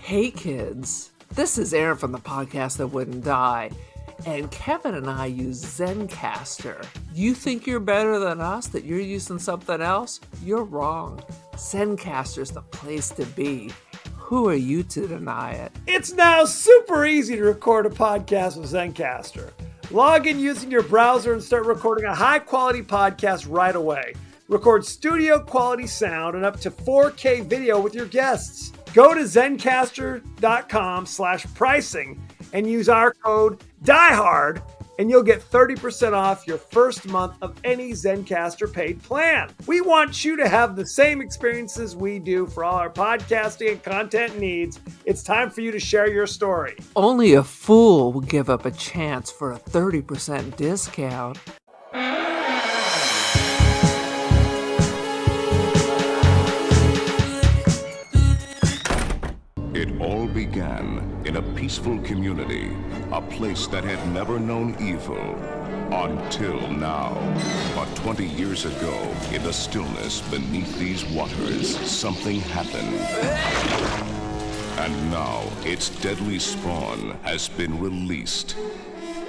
Hey kids, this is Aaron from the podcast That Wouldn't Die, and Kevin and I use Zencastr. You think you're better than us, that you're using something else? You're wrong. Zencastr's the place to be. Who are you to deny it? It's now super easy to record a podcast with Zencastr. Log in using your browser and start recording a high-quality podcast right away. Record studio-quality sound and up to 4K video with your guests. Go to zencastr.com/pricing and use our code DIEHARD and you'll get 30% off your first month of any Zencastr paid plan. We want you to have the same experiences we do for all our podcasting and content needs. It's time for you to share your story. Only a fool will give up a chance for a 30% discount. It all began in a peaceful community, a place that had never known evil until now. But 20 years ago, in the stillness beneath these waters, something happened. And now, its deadly spawn has been released,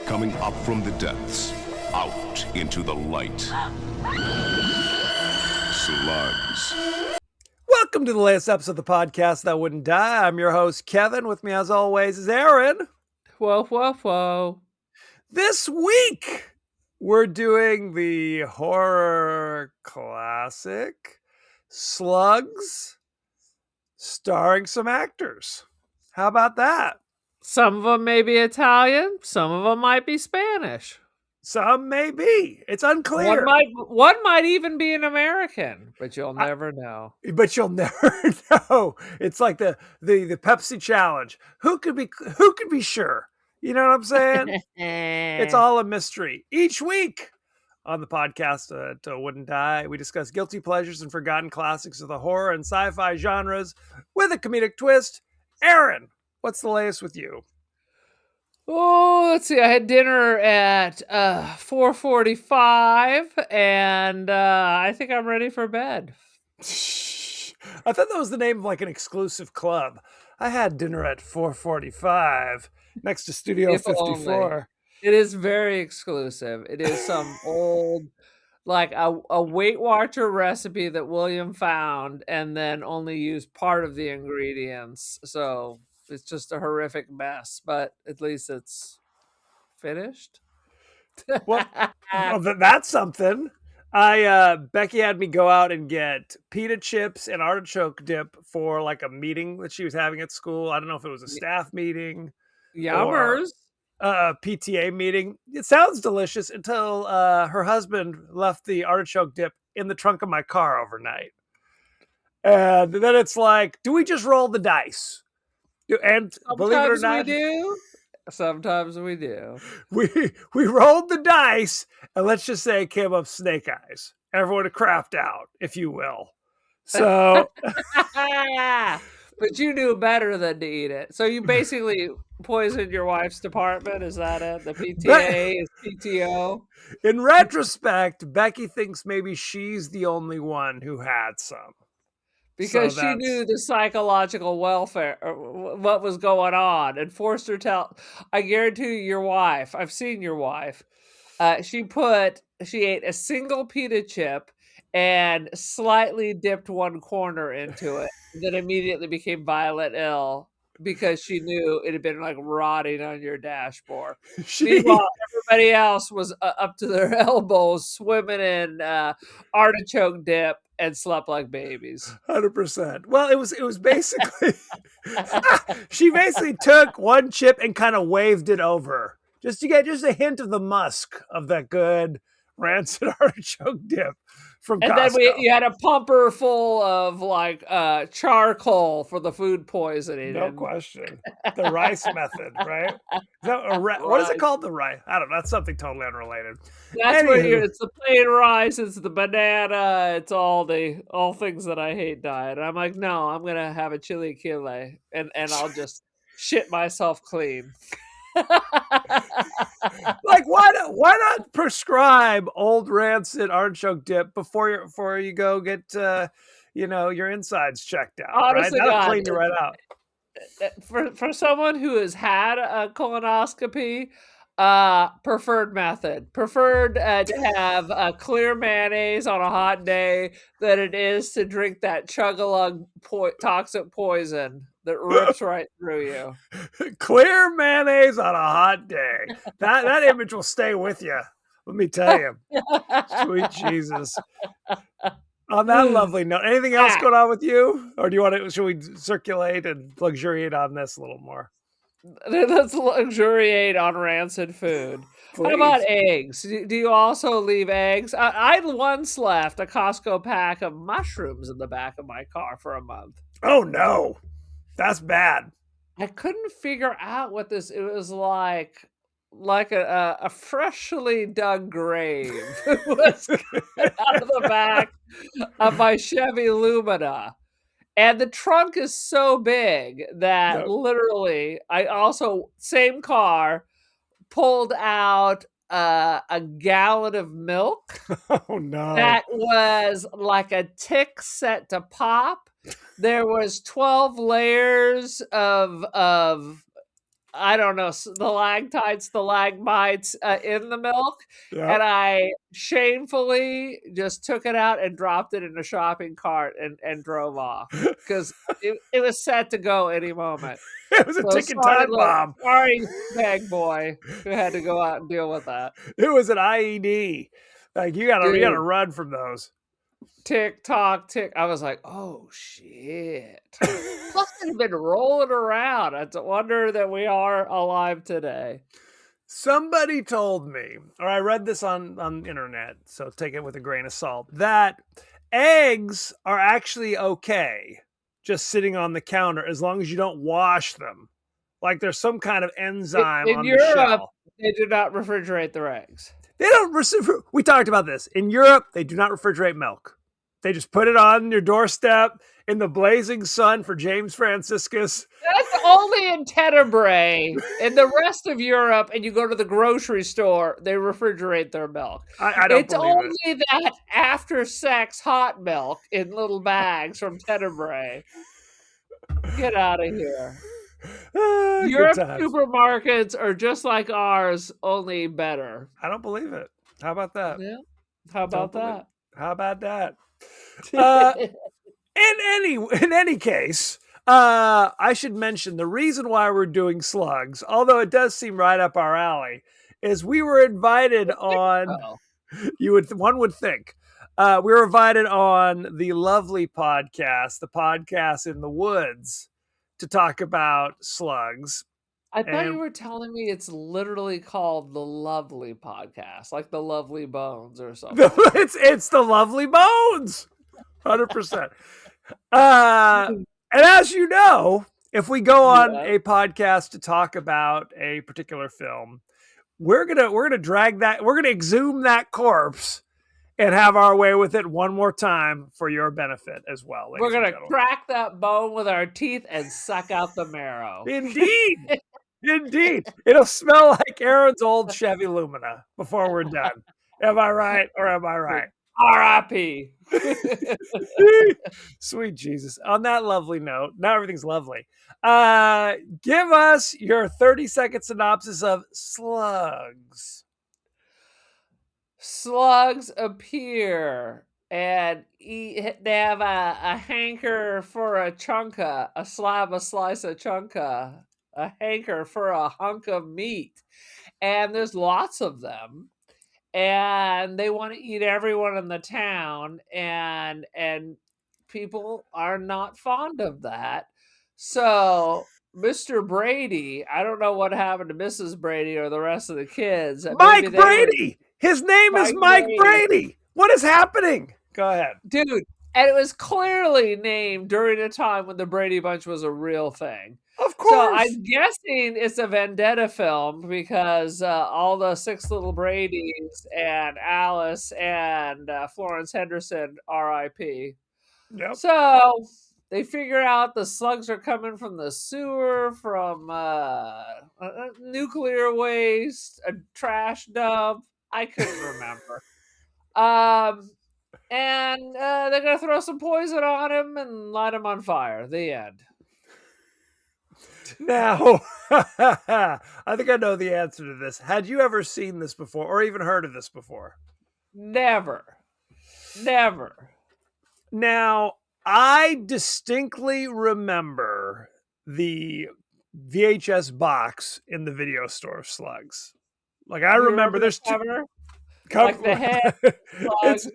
coming up from the depths, out into the light. Slugs. Welcome to the latest episode of the podcast That Wouldn't Die. I'm your host, Kevin. With me, as always, is Aaron. Whoa, whoa, whoa. This week, we're doing the horror classic Slugs, starring some actors. How about that? Some of them may be Italian, some of them might be Spanish. Some may be. It's unclear. One might even be an American, but you'll never know. But you'll never know. It's like the Pepsi challenge. Who could be sure? You know what I'm saying? It's all a mystery. Each week on the podcast that Wouldn't Die, we discuss guilty pleasures and forgotten classics of the horror and sci-fi genres with a comedic twist. Aaron, what's the latest with you? Oh, let's see. I had dinner at 4:45, and I think I'm ready for bed. I thought that was the name of like an exclusive club. I had dinner at 4:45 next to Studio 54. Only. It is very exclusive. It is some old, like a Weight Watcher recipe that William found and then only used part of the ingredients. So it's just a horrific mess, but at least it's finished. Well, that's something. Becky had me go out and get pita chips and artichoke dip for like a meeting that she was having at school. I don't know if it was a staff meeting, Yummers, or a PTA meeting. It sounds delicious until her husband left the artichoke dip in the trunk of my car overnight. And then it's like, do we just roll the dice? And believe it or not, we do. Sometimes we do. We rolled the dice, and let's just say it came up snake eyes. Everyone crapped out, if you will. So, but you knew better than to eat it. So you basically poisoned your wife's department. Is that it? The PTA is PTO. In retrospect, Becky thinks maybe she's the only one who had some. Because she knew the psychological welfare, or what was going on, and forced her to tell. I guarantee you, your wife, I've seen your wife, she ate a single pita chip and slightly dipped one corner into it, and then immediately became violent ill because she knew it had been like rotting on your dashboard. Meanwhile, everybody else was up to their elbows swimming in artichoke dip and slept like babies. 100%. Well, it was basically she basically took one chip and kind of waved it over just to get just a hint of the musk of that good rancid artichoke dip from Costco. And then you had a pumper full of like charcoal for the food poisoning. No question. The rice method, right? What is it called? The rice? I don't know. That's something totally unrelated. That's where it's the plain rice, it's the banana, it's all things that I hate diet. And I'm like, no, I'm gonna have a chili chile and I'll just shit myself clean. Like why not prescribe old rancid artichoke dip before you go get your insides checked out? Honestly, right? That'll God, clean you right out. For someone who has had a colonoscopy, preferred method. Preferred to have clear mayonnaise on a hot day than it is to drink that chug-a-lug toxic poison that rips right through you. Clear mayonnaise on a hot day. That image will stay with you. Let me tell you. Sweet Jesus. On that lovely note, anything else going on with you? Or do you want to, should we circulate and luxuriate on this a little more? Let's luxuriate on rancid food. How about eggs? Do you also leave eggs? I once left a Costco pack of mushrooms in the back of my car for a month. Oh no, that's bad. I couldn't figure out what this. It was like a freshly dug grave was out of the back of my Chevy Lumina. And the trunk is so big that literally I also, same car, pulled out a gallon of milk. Oh no. That was like a tick set to pop. There was 12 layers of I don't know, stalactites, stalagmites in the milk. Yep. And I shamefully just took it out and dropped it in a shopping cart and drove off because it was set to go any moment. It was a ticking time bomb. Sorry, bag boy, who had to go out and deal with that. It was an IED. Like you gotta run from those. Tick tock tick. I was like, oh shit. Plus it's been rolling around. It's a wonder that we are alive today. Somebody told me, or I read this on the internet, so take it with a grain of salt, that eggs are actually okay just sitting on the counter as long as you don't wash them. Like there's some kind of enzyme in on Europe, the shell. They do not refrigerate their eggs. They don't. We talked about this. In Europe, they do not refrigerate milk. They just put it on your doorstep in the blazing sun for James Franciscus. That's only in Tenebrae. In the rest of Europe, and you go to the grocery store, they refrigerate their milk. I don't it's only that after-sex hot milk in little bags from Tenebrae. Get out of here. Europe supermarkets are just like ours, only better. I don't believe it. How about that? Yeah. How about that? How about that? In any case, I should mention the reason why we're doing Slugs, although it does seem right up our alley, is we were invited on. One would think we were invited on the lovely podcast, the podcast in the woods, to talk about Slugs. I thought you were telling me it's literally called the Lovely Podcast, like the Lovely Bones or something. It's the Lovely Bones, 100%. And as you know, if we go on a podcast to talk about a particular film, we're gonna drag that, we're gonna exhume that corpse and have our way with it one more time for your benefit as well. We're gonna crack that bone with our teeth and suck out the marrow. Indeed. Indeed. It'll smell like Aaron's old Chevy Lumina before we're done. Am I right or am I right? R.I.P. Sweet Jesus. On that lovely note, now everything's lovely. Give us your 30-second synopsis of Slugs. Slugs appear and they have a hanker for a chunka, a slice of chunka, a hanker for a hunk of meat. And there's lots of them. And they want to eat everyone in the town. And people are not fond of that. So Mr. Brady, I don't know what happened to Mrs. Brady or the rest of the kids. Mike Brady! His name is Mike Brady! What is happening? Go ahead. Dude, and it was clearly named during a time when the Brady Bunch was a real thing. Of course. So I'm guessing it's a vendetta film because all the 6 little Bradys and Alice and Florence Henderson, R.I.P. Yep. So they figure out the slugs are coming from the sewer, from nuclear waste, a trash dump. I couldn't remember. And they're going to throw some poison on him and light him on fire. The end. Now, I think I know the answer to this. Had you ever seen this before or even heard of this before? Never. Never. Now, I distinctly remember the VHS box in the video store of Slugs. Like I Do you remember remember the there's two cover? Like the head it's slug?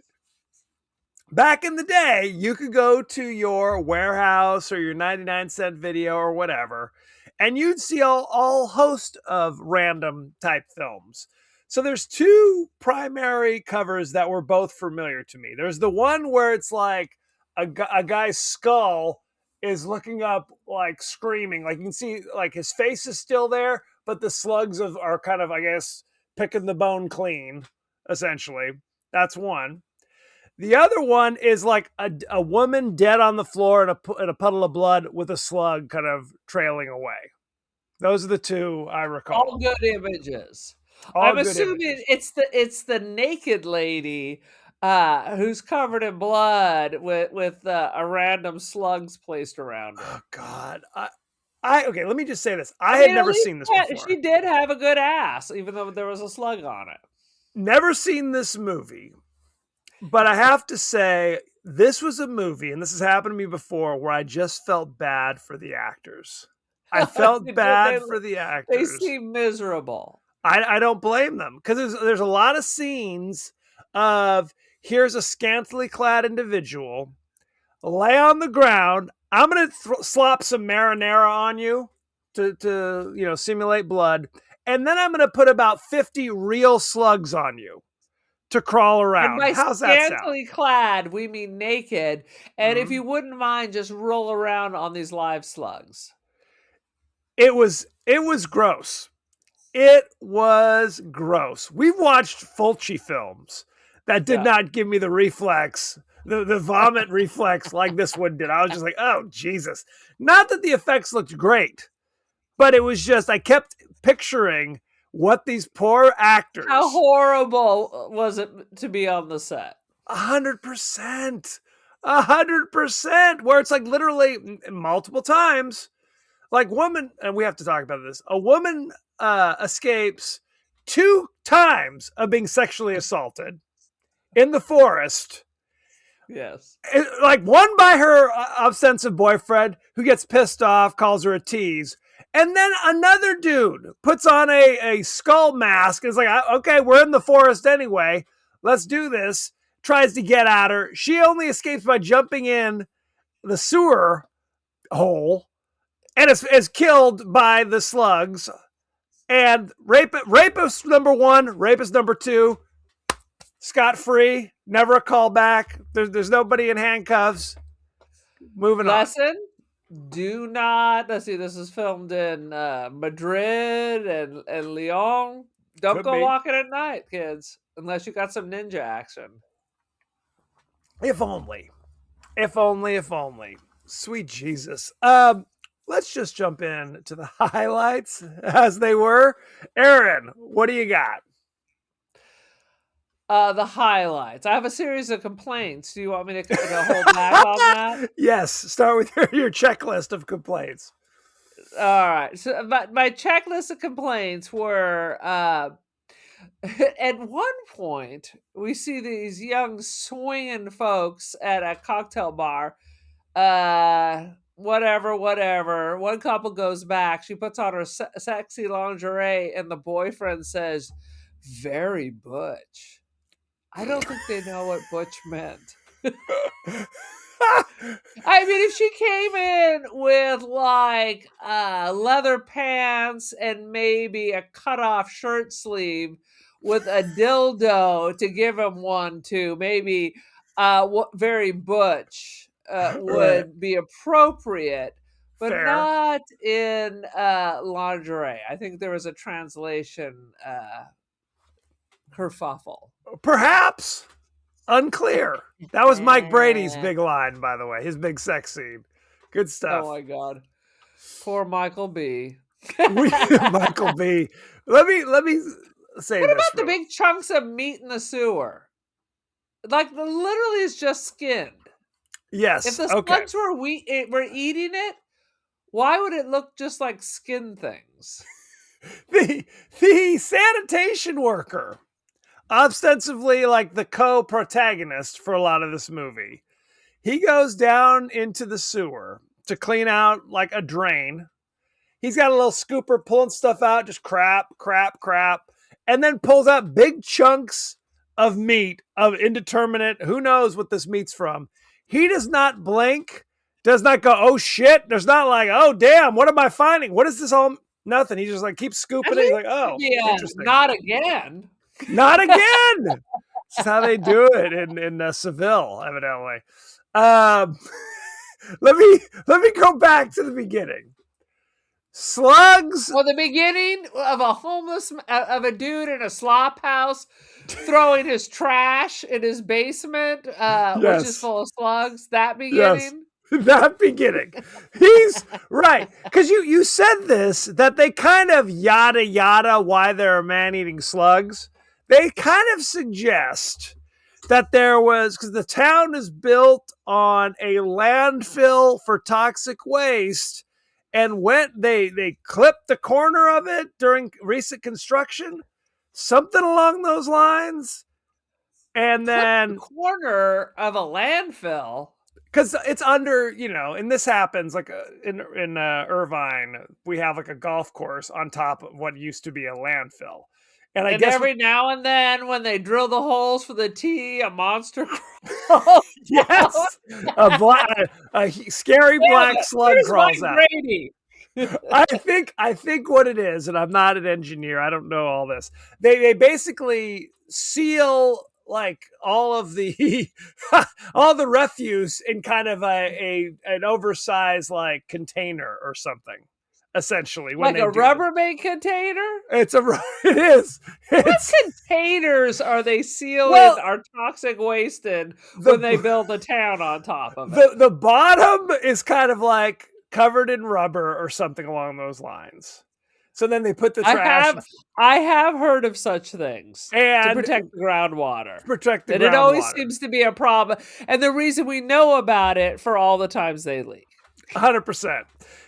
back in the day, you could go to your warehouse or your 99-cent video or whatever, and you'd see all host of random type films. So there's two primary covers that were both familiar to me. There's the one where it's like a guy's skull is looking up, like screaming. Like you can see, like his face is still there, but the slugs are kind of, I guess, picking the bone clean, essentially. That's one. The other one is like a woman dead on the floor in a puddle of blood with a slug kind of trailing away. Those are the two I recall. All good images. All I'm good assuming images. it's the naked lady who's covered in blood with a random slugs placed around her. Oh God. I okay, let me just say this. I I had mean, at never least seen this before. she did have a good ass, even though there was a slug on it. Never seen this movie. But I have to say, this was a movie, and this has happened to me before, where I just felt bad for the actors. I felt bad for the They actors. seem miserable. I don't blame them because there's a lot of scenes of here's a scantily clad individual lay on the ground. I'm gonna slop some marinara on you to simulate blood, and then I'm gonna put about 50 real slugs on you to crawl And around. by How's that sound? scantily clad, we mean naked. And if Mhm. you wouldn't mind, just roll around on these live slugs. It was gross. It was gross. We've watched Fulci films that did not give me the reflex, the vomit reflex like this one did. I was just like, oh, Jesus. Not that the effects looked great, but it was just, I kept picturing what these poor actors. How horrible was it to be on the set? 100%. 100%. Where it's like literally multiple times. Like woman, and we have to talk about this. A woman escapes 2 times of being sexually assaulted in the forest. Yes. Like one by her obsessive boyfriend who gets pissed off, calls her a tease. And then another dude puts on a skull mask and is like, okay, we're in the forest anyway. Let's do this. Tries to get at her. She only escapes by jumping in the sewer hole and is killed by the slugs. And rapist number 1, rapist number 2, scot-free, never a callback. There's nobody in handcuffs. Moving Lesson, do not, let's see, this is filmed in Madrid and Lyon. Don't Could go be. walking at night, kids, unless you got some ninja action. If only. If only, if only. Sweet Jesus. Let's just jump in to the highlights as they were. Aaron, what do you got? The highlights. I have a series of complaints. Do you want me to hold back on that? Yes, start with your checklist of complaints. All right. So my checklist of complaints were at one point we see these young swinging folks at a cocktail bar. Whatever. One couple goes back. She puts on her sexy lingerie, and the boyfriend says, "Very butch." I don't think they know what butch meant. I mean, if she came in with like leather pants and maybe a cut-off shirt sleeve with a dildo to give him one to, maybe very butch would be appropriate, but Fair. not in lingerie. I think there was a translation kerfuffle. Perhaps. Unclear. That was Mike Brady's big line, by the way. His big sex scene. Good stuff. Oh my God. Poor Michael B. Michael B. Let me say What this. about the big chunks of meat in the sewer? Like literally it's just skinned. Yes. If the slugs were eating it, Why would it look just like skin things? The sanitation worker, ostensibly like the co-protagonist for a lot of this movie, he goes down into the sewer to clean out like a drain. He's got a little scooper pulling stuff out, just crap, and then pulls out big chunks of meat of indeterminate, who knows what this meat's from. He does not blink, does not go, oh shit. There's not like, oh damn, what am I finding? What is this all? Nothing. He just like keeps scooping it. He's like, oh, interesting. Not again. Not again. That's how they do it in Seville, evidently. Let me go back to the beginning. Slugs. Well, the beginning of a dude in a slop house throwing his trash in his basement, which is full of slugs. That beginning. Yes. That beginning. He's right. Because you said this, that they kind of yada why there are man-eating slugs. They kind of suggest that there was, because the town is built on a landfill for toxic waste, and they clipped the corner of it during recent construction, something along those lines. And then the corner of a landfill, because it's under, and this happens like in Irvine, we have like a golf course on top of what used to be a landfill. And I guess every now and then, when they drill the holes for the tee, a monster crawls. Yes, a scary black slug crawls out. Brady. I think what it is, and I'm not an engineer, I don't know all this. They basically seal like all of the all the refuse in kind of an oversized like container or something. Essentially, when like a Rubbermaid container. It is. What containers are they sealing our toxic waste in when they build a town on top of it? The bottom is kind of like covered in rubber or something along those lines. So then they put the trash. I have heard of such things to protect the groundwater. And it always seems to be a problem. And the reason we know about it for all the times they leak. 100%.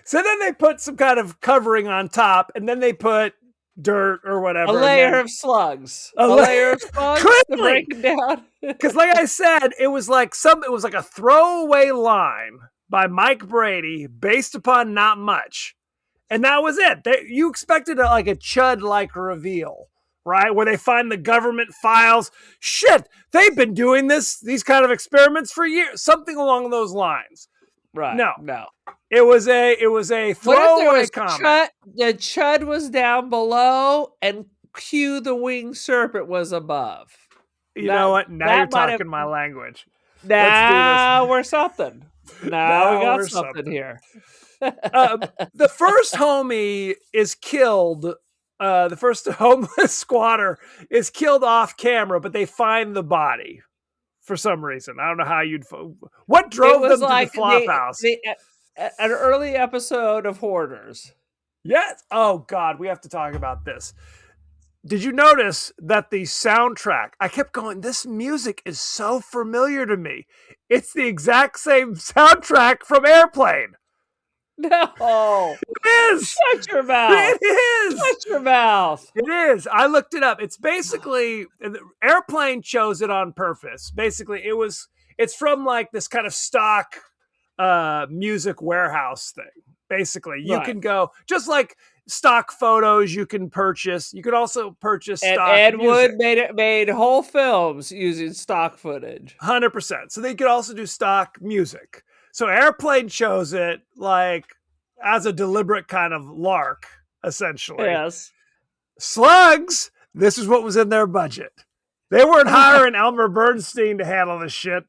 So then they put some kind of covering on top, and then they put dirt or whatever. A layer of slugs. A layer of slugs to break it down. Because like I said, it was like a throwaway line by Mike Brady based upon not much. And that was it. You expected like a Chud-like reveal, right? Where they find the government files. Shit, they've been doing these kind of experiments for years. Something along those lines. Right. No. It was a throwaway comment. The Chud was down below, and Q the winged serpent was above. You know what? Now you're talking my language. Now we're something. Now we got something here. The first homie is killed. The first homeless squatter is killed off camera, but they find the body for some reason. I don't know how what drove them to the flop house? An early episode of Hoarders. Yes. Oh God, we have to talk about this. Did you notice that the soundtrack, I kept going, this music is so familiar to me. It's the exact same soundtrack from Airplane. No. It is. Shut your mouth. It is. Shut your mouth. It is. I looked it up. It's basically, Airplane chose it on purpose. Basically, it's from like this kind of stock music warehouse thing. Basically, you can go, just like stock photos you can purchase. You could also purchase stock Ed music. Wood made whole films using stock footage. 100%. So they could also do stock music. So Airplane chose it like as a deliberate kind of lark, essentially. Yes. Slugs, this is what was in their budget. They weren't hiring Elmer Bernstein to handle this shit.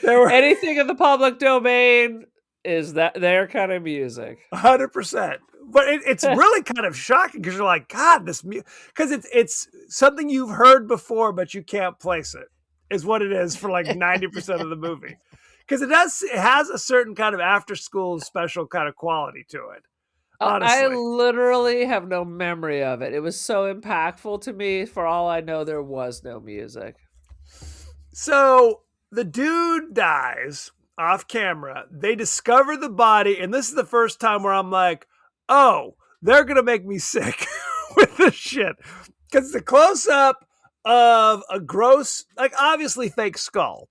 Anything in the public domain is that their kind of music. 100%. But it's really kind of shocking because you're like, God, because it's something you've heard before, but you can't place it, is what it is for like 90% of the movie. Because it has a certain kind of after school special kind of quality to it. Honestly. I literally have no memory of it. It was so impactful to me. For all I know, there was no music. So the dude dies. off camera. They discover the body, and this is the first time where I'm like, oh, they're gonna make me sick with this shit. Because the close-up of a gross, like obviously fake skull,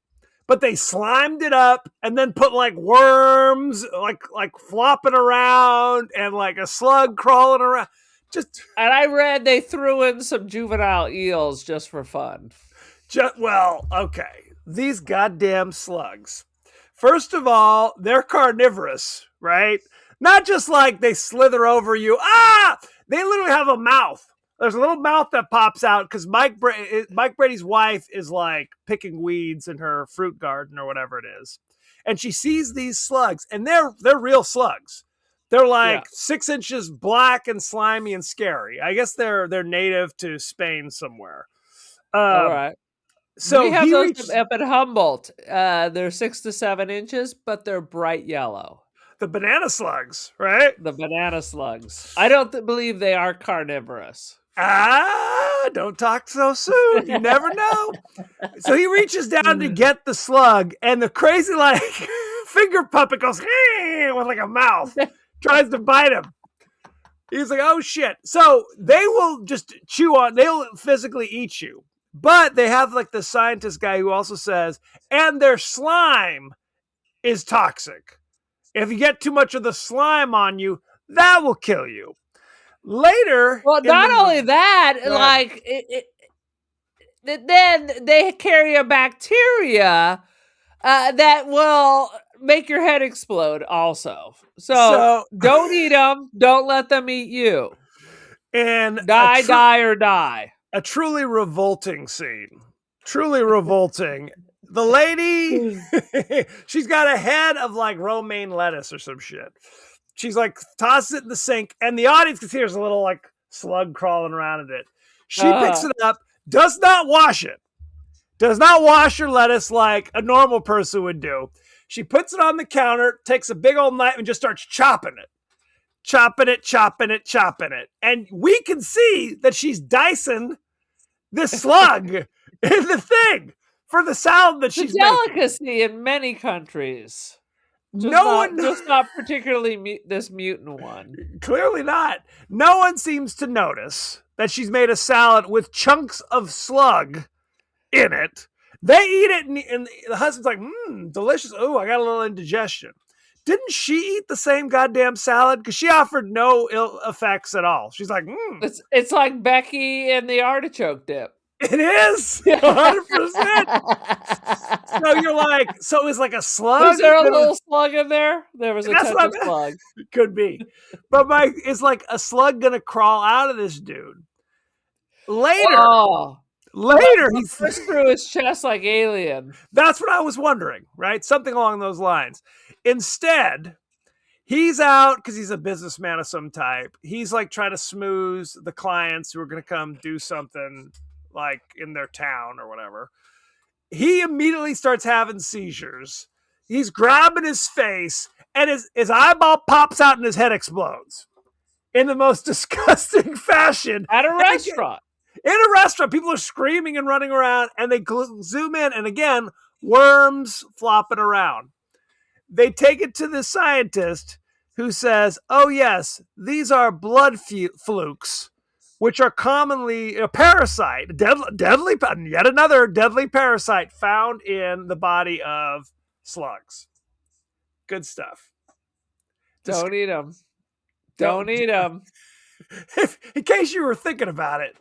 but they slimed it up and then put like worms like flopping around and like a slug crawling around. And I read they threw in some juvenile eels just for fun. Well, okay. These goddamn slugs. First of all, they're carnivorous, right? Not just like they slither over you. They literally have a mouth. There's a little mouth that pops out because Mike Brady's wife is like picking weeds in her fruit garden or whatever it is, and she sees these slugs, and they're real slugs. They're like 6 inches black and slimy and scary. I guess they're native to Spain somewhere. All right. So we have those up at Humboldt. They're 6 to 7 inches, but they're bright yellow. The banana slugs, right? The banana slugs. I don't believe they are carnivorous. Don't talk so soon. You never know. So he reaches down to get the slug, and the crazy like finger puppet goes with like a mouth, tries to bite him. He's like, oh shit. So they will just chew on, they'll physically eat you. But they have like the scientist guy who also says, and their slime is toxic. If you get too much of the slime on you, that will kill you. Later, well, not only that, like then they carry a bacteria that will make your head explode. Also, so don't eat them. Don't let them eat you. And die or die. A truly revolting scene. Truly revolting. The lady, she's got a head of like romaine lettuce or some shit. She's like tosses it in the sink, and the audience can see there's a little like slug crawling around in it. She picks it up, does not wash it, does not wash her lettuce like a normal person would do. She puts it on the counter, takes a big old knife, and just starts chopping it. Chopping it. And we can see that she's dicing this slug in the thing for the salad that she's making. It's a delicacy in many countries. Just not particularly this mutant one. Clearly not. No one seems to notice that she's made a salad with chunks of slug in it. They eat it, and the husband's like, delicious. Oh, I got a little indigestion. Didn't she eat the same goddamn salad? Because she offered no ill effects at all. She's like, It's like Becky and the artichoke dip. It is 100%. So you're like, so it's like a slug. Was there a little slug in there? There was a touch of slug. Could be, but it's like a slug gonna crawl out of this dude later. He first through his chest like Alien. That's what I was wondering, right? Something along those lines. Instead, he's out because he's a businessman of some type. He's like trying to smooth the clients who are going to come do something like in their town or whatever. He immediately starts having seizures. He's grabbing his face, and his eyeball pops out and his head explodes in the most disgusting fashion. At a restaurant. In a restaurant, people are screaming and running around, and they zoom in, and again, worms flopping around. They take it to the scientist who says, oh yes, these are blood flukes, which are commonly a parasite, yet another deadly parasite found in the body of slugs. Good stuff. Don't eat them. Don't eat them. In case you were thinking about it,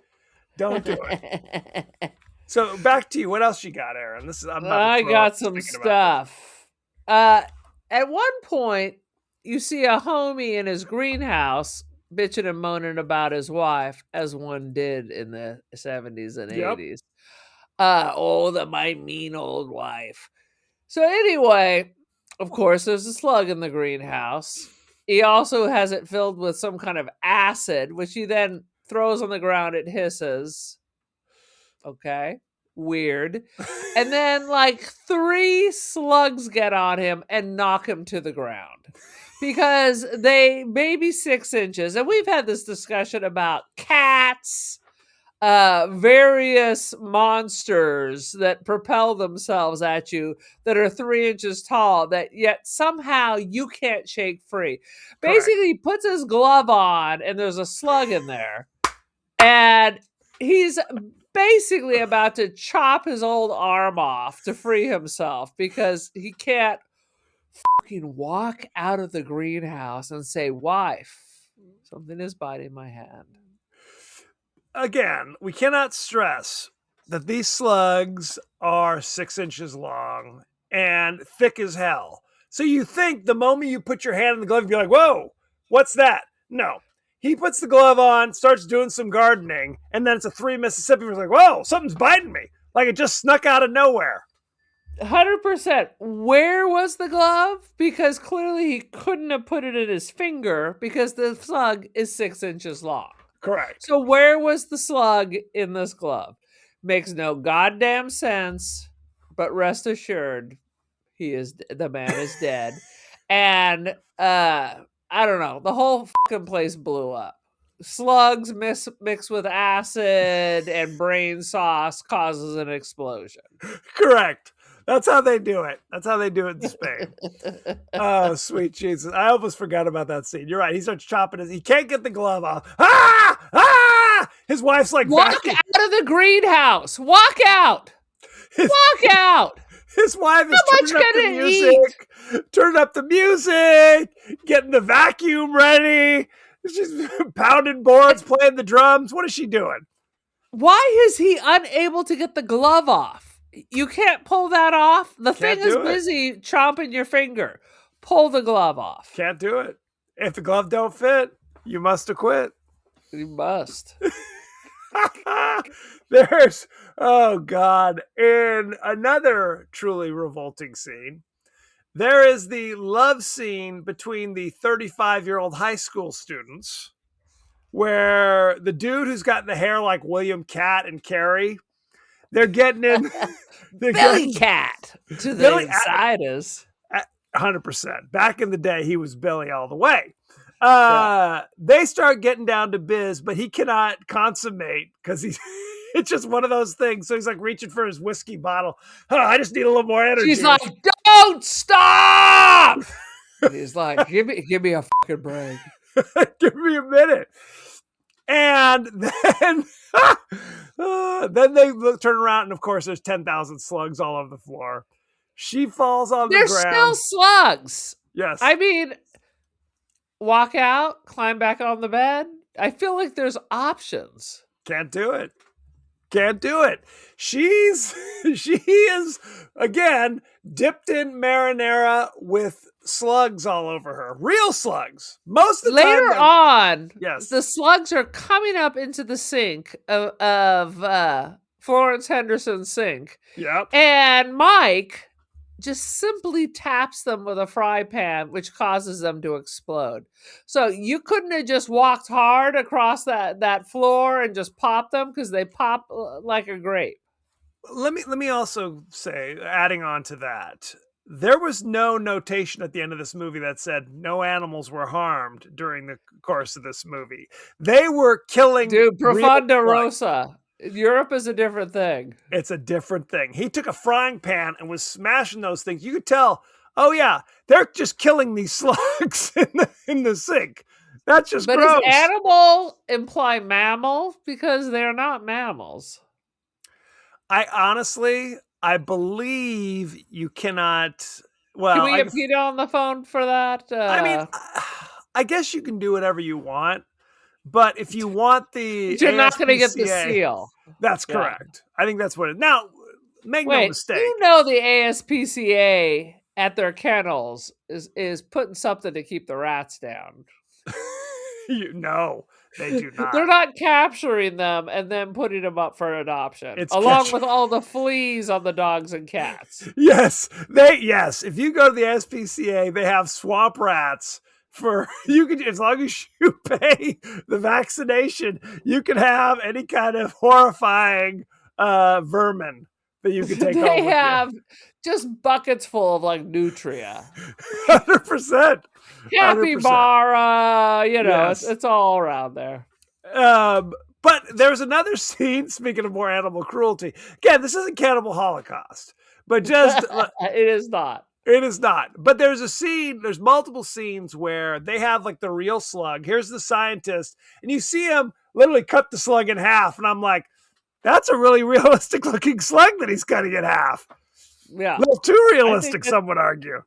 don't do it. So back to you. What else you got, Aaron? I got some stuff. At one point, you see a homie in his greenhouse bitching and moaning about his wife, as one did in the 70s and 80s. My mean old wife. So anyway, of course, there's a slug in the greenhouse. He also has it filled with some kind of acid, which he then throws on the ground. It hisses. Okay. Weird. And then like 3 slugs get on him and knock him to the ground because they maybe 6 inches. And we've had this discussion about cats, various monsters that propel themselves at you that are 3 inches tall that yet somehow you can't shake free. Correct. Basically, he puts his glove on and there's a slug in there. And he's basically about to chop his old arm off to free himself because he can't fucking walk out of the greenhouse and say, "Wife, something is biting my hand." Again, we cannot stress that these slugs are 6 inches long and thick as hell. So you think the moment you put your hand in the glove, you'd be like, whoa, what's that? No. He puts the glove on, starts doing some gardening, and then it's a 3 Mississippi. He's like, whoa, something's biting me. Like it just snuck out of nowhere. 100%. Where was the glove? Because clearly he couldn't have put it in his finger because the slug is 6 inches long. Correct. So where was the slug in this glove? Makes no goddamn sense, but rest assured, the man is dead. And I don't know, the whole fucking place blew up. Slugs mixed with acid and brain sauce causes an explosion. Correct. That's how they do it. That's how they do it in Spain. Oh, sweet Jesus. I almost forgot about that scene. You're right. He starts chopping he can't get the glove off. Ah! Ah! His wife's like, walk out of the greenhouse. Walk out. Walk out. His wife is turning up the music, getting the vacuum ready. She's pounding boards, playing the drums. What is she doing? Why is he unable to get the glove off? You can't pull that off. The thing is busy chomping your finger. Pull the glove off. Can't do it. If the glove don't fit, you must acquit. You must. There's, oh God, in another truly revolting scene, there is the love scene between the 35-year-old high school students where the dude who's got the hair like William Cat and Carrie, they're getting in. Billy Cat to the insiders. 100%. Back in the day, he was Billy all the way. They start getting down to biz, but he cannot consummate because it's just one of those things. So he's like reaching for his whiskey bottle. Oh, I just need a little more energy. She's like, don't stop. He's like, give me a fucking break. Give me a minute. And then then they turn around and of course there's 10,000 slugs all over the floor. She falls on the ground. There's still slugs. Yes. I mean, walk out, climb back on the bed. I feel like there's options. Can't do it. Can't do it. She is again dipped in marinara with slugs all over her. Real slugs. Most of the Later time. on, yes, the slugs are coming up into the sink of Florence Henderson's sink. Yep. And Mike just simply taps them with a fry pan, which causes them to explode. So you couldn't have just walked hard across that floor and just popped them because they pop like a grape. Let me also say, adding on to that, there was no notation at the end of this movie that said no animals were harmed during the course of this movie. They were killing. Dude, Profunda Rosa. Europe is a different thing. It's a different thing. He took a frying pan and was smashing those things. You could tell, oh yeah, they're just killing these slugs in the sink. That's just gross. But does animal imply mammal? Because they're not mammals. I believe you cannot. Well, can we get Peter on the phone for that? I mean, I guess you can do whatever you want. But if you want the you're not going to get the seal. That's correct. I think that's what it. Now, make no mistake. You know the ASPCA at their kennels is putting something to keep the rats down. No, they do not. They're not capturing them and then putting them up for adoption, along with all the fleas on the dogs and cats. Yes. If you go to the ASPCA, they have swamp rats. You can, as long as you pay the vaccination, you can have any kind of horrifying vermin that you can take home. They have just buckets full of like nutria. 100%. Capybara, yes. It's all around there. But there's another scene, speaking of more animal cruelty. Again, this isn't Cannibal Holocaust, but just it is not. It is not. But there's a scene, there's multiple scenes where they have like the real slug. Here's the scientist, and you see him literally cut the slug in half. And I'm like, that's a really realistic looking slug that he's cutting in half. Yeah. A little too realistic, some would argue.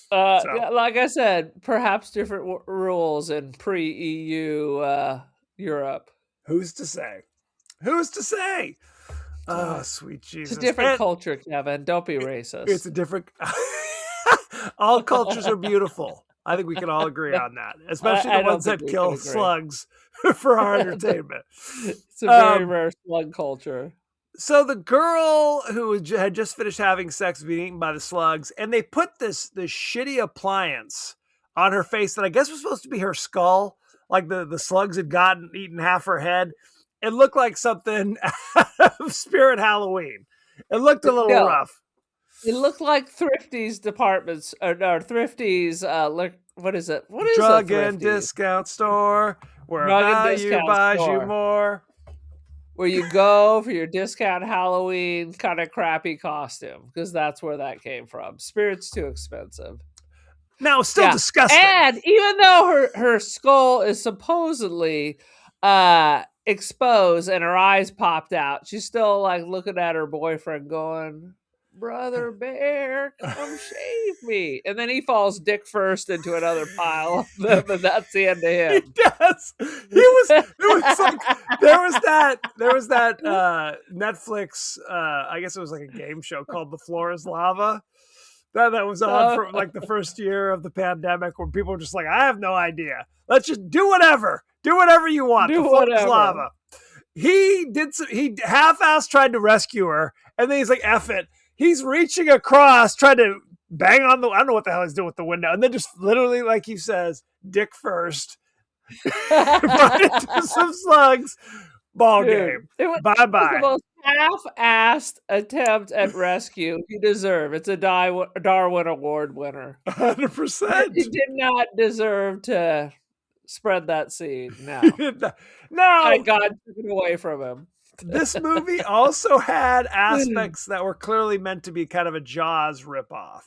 Yeah, like I said, perhaps different rules in pre-EU Europe. Who's to say? Who's to say? Oh, sweet Jesus. It's a different culture, Kevin. Don't be racist. It's a different... All cultures are beautiful. I think we can all agree on that. Especially the ones that kill slugs for our entertainment. It's a very rare slug culture. So the girl who had just finished having sex was being eaten by the slugs, and they put this shitty appliance on her face that I guess was supposed to be her skull. Like the slugs had eaten half her head. It looked like something out of Spirit Halloween. It looked a little rough. It looked like Thrifty's departments, or Thrifty's, what is it? What is Drug and discount store where value buys you more. Where you go for your discount Halloween kind of crappy costume, because that's where that came from. Spirit's too expensive. No, it's still disgusting. And even though her skull is supposedly exposed and her eyes popped out, she's still like looking at her boyfriend going, "Brother Bear, come shave me." And then he falls dick first into another pile of them, and that's the end of him. He does. It was like there was that Netflix I guess it was like a game show called The Floor is Lava. That was on for like the first year of the pandemic, where people were just like, I have no idea. Let's just do whatever. Do whatever you want. The floor is lava. He half-assed tried to rescue her, and then he's like, F it. He's reaching across, trying to bang on I don't know what the hell he's doing with the window. And then just literally, like he says, dick first. Run into some slugs. Ball game. Bye-bye. The most half-assed attempt at rescue you deserve. It's a Darwin Award winner. 100%. He did not deserve to spread that seed. No. No. God took it away from him. This movie also had aspects that were clearly meant to be kind of a Jaws ripoff,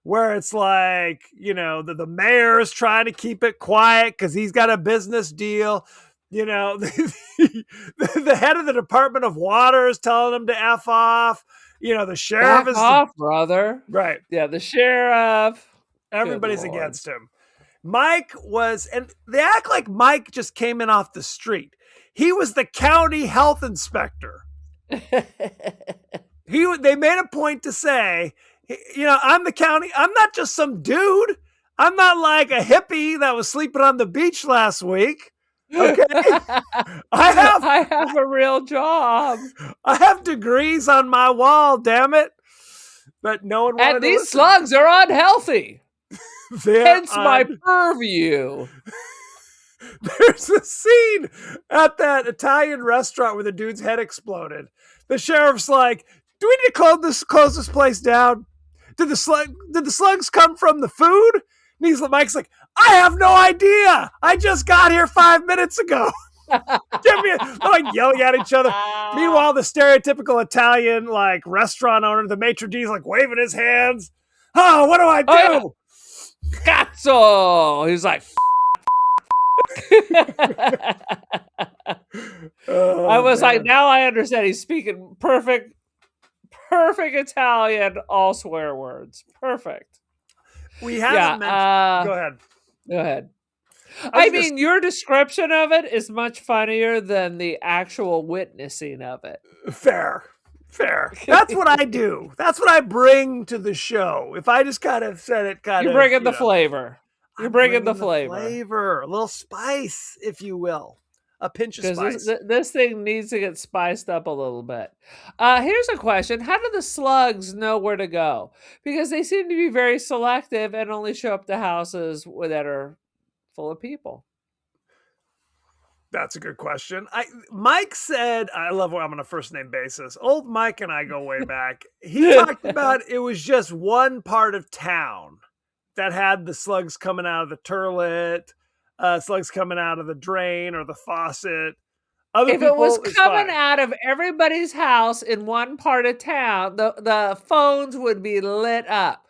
where it's like, the mayor is trying to keep it quiet because he's got a business deal. The head of the Department of Water is telling him to F off. The sheriff is off, brother. Right. Yeah, the sheriff. Everybody's against him. Mike was, and they act like Mike just came in off the street. He was the county health inspector. They made a point to say, I'm the county. I'm not just some dude. I'm not like a hippie that was sleeping on the beach last week. Okay. I have a real job. I have degrees on my wall, damn it. But no one wanted and these slugs are unhealthy. Hence my purview. There's a scene at that Italian restaurant where the dude's head exploded. The sheriff's like, do we need to close this place down? Did the slugs come from the food? And Mike's like, I have no idea. I just got here 5 minutes ago. They're like yelling at each other. Meanwhile, the stereotypical Italian like restaurant owner, the maitre d', is like waving his hands. Oh, what do I do? Oh, yeah. Cazzo! He's like, I was like, now I understand. He's speaking perfect Italian, all swear words. Perfect. We haven't mentioned. Go ahead. I mean, your description of it is much funnier than the actual witnessing of it. Fair. That's what I do. That's what I bring to the show. If I just kind of said it You're bringing the flavor. You're bringing the flavor. A little spice, if you will. A pinch of spice. This thing needs to get spiced up a little bit. Here's a question. How do the slugs know where to go? Because they seem to be very selective and only show up to houses that are full of people. That's a good question. Mike said, I love what I'm on a first name basis. Old Mike and I go way back. He talked about it was just one part of town that had the slugs coming out of the toilet, slugs coming out of the drain or the faucet. Other If it was people, it's coming fine. out of everybody's house in one part of town, the phones would be lit up.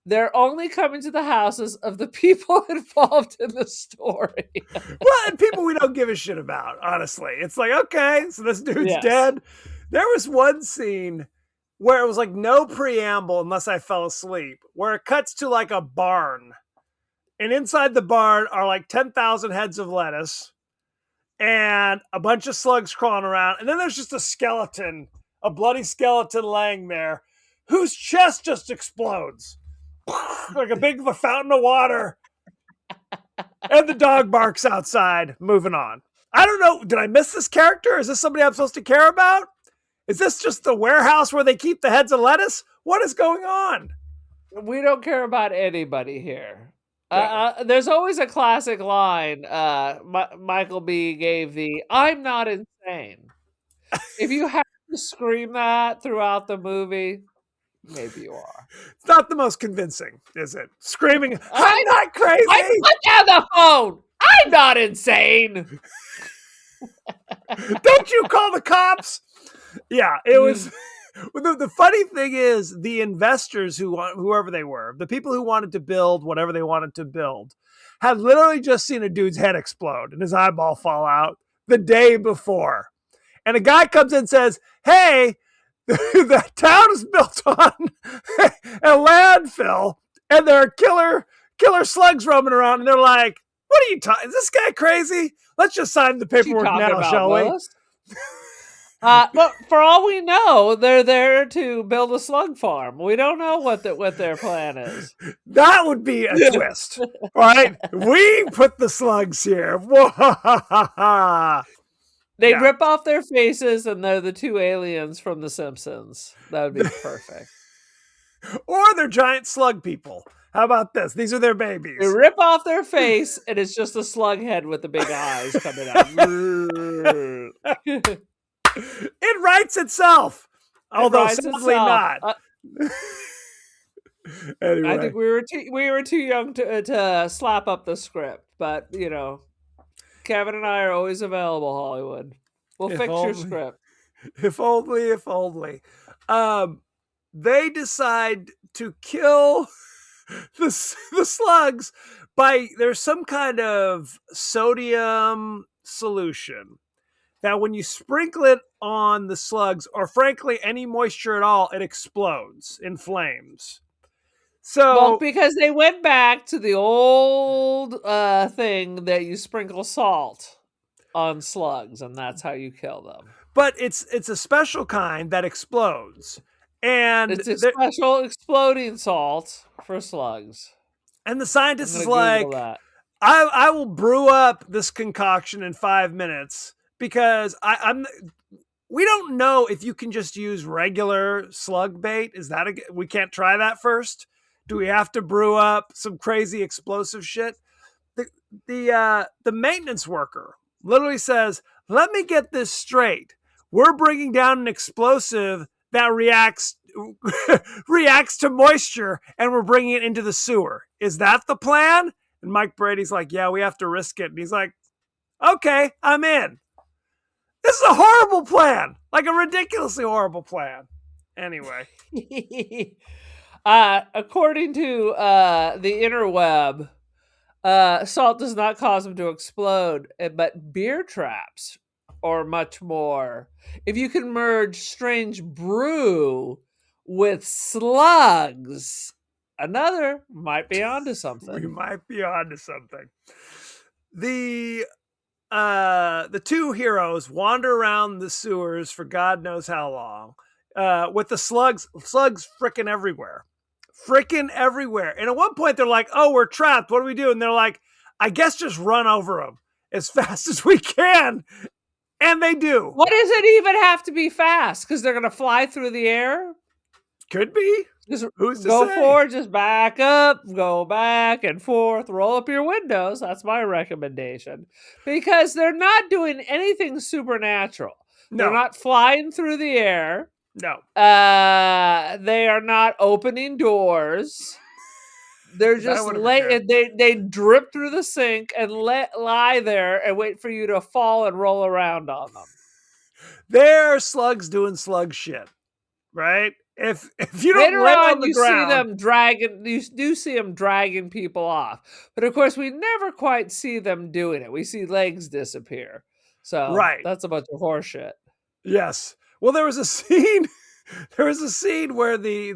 They're only coming to the houses of the people involved in the story. Well, and people we don't give a shit about, honestly. It's like, okay, so this dude's Yes. dead. There was one scene where it was like no preamble unless I fell asleep, where it cuts to like a barn. And inside the barn are like 10,000 heads of lettuce and a bunch of slugs crawling around. And then there's just a skeleton, a bloody skeleton laying there whose chest just explodes like a big fountain of water. And the dog barks outside. Moving on. I don't know. Did I miss this character? Is this somebody I'm supposed to care about? Is this just the warehouse where they keep the heads of lettuce? What is going on? We don't care about anybody here. No. There's always a classic line. Michael B. gave the "I'm not insane." If you have to scream that throughout the movie, maybe you are. It's not the most convincing, is it? Screaming, I'm I not crazy. put down the phone. I'm not insane. Don't you call the cops? Yeah, it was. The funny thing is, the investors whoever they were, the people who wanted to build whatever they wanted to build, had literally just seen a dude's head explode and his eyeball fall out the day before. And a guy comes in and says, hey, the town is built on a landfill and there are killer slugs roaming around. And they're like, what are you talking? Is this guy crazy? Let's just sign the paperwork now, shall we? But for all we know, they're there to build a slug farm. We don't know what their plan is. That would be a twist, right? We put the slugs here. They rip off their faces, and they're the two aliens from The Simpsons. That would be perfect. Or they're giant slug people. How about this? These are their babies. They rip off their face, and it's just a slug head with the big eyes coming out. It writes itself, although sadly not. Anyway. I think we were too young to slap up the script, but you know, Kevin and I are always available. Hollywood, we'll fix your script. If only. They decide to kill the slugs by there's some kind of sodium solution that when you sprinkle it on the slugs, or frankly any moisture at all, it explodes in flames. So because they went back to the old thing that you sprinkle salt on slugs, and that's how you kill them. But it's a special kind that explodes, and it's a special exploding salt for slugs. And the scientist is like, I will brew up this concoction in 5 minutes. Because we don't know if you can just use regular slug bait. Is that we can't try that first? Do we have to brew up some crazy explosive shit? The maintenance worker literally says, "Let me get this straight. We're bringing down an explosive that reacts to moisture, and we're bringing it into the sewer. Is that the plan?" And Mike Brady's like, "Yeah, we have to risk it." And he's like, "Okay, I'm in." This is a horrible plan, like a ridiculously horrible plan. Anyway. According to the interweb, salt does not cause them to explode, but beer traps or much more. If you can merge strange brew with slugs, another might be onto something. We might be onto something. The two heroes wander around the sewers for God knows how long, with the slugs fricking everywhere. And at one point they're like, "Oh, we're trapped. What do we do?" And they're like, "I guess just run over them as fast as we can." And they do. What does it even have to be fast? Because they're going to fly through the air? Could be. Just Who's to go say? forward, just back up, go back and forth, roll up your windows. That's my recommendation. Because they're not doing anything supernatural. No. They're not flying through the air. No. They are not opening doors. They're just they drip through the sink and lie there and wait for you to fall and roll around on them. They're slugs doing slug shit, right? If you don't Later lay on, on the you ground, see them dragging. You do see them dragging people off, but of course, we never quite see them doing it. We see legs disappear, so right? that's a bunch of horseshit. Yes. Well, there was a scene. There was a scene where the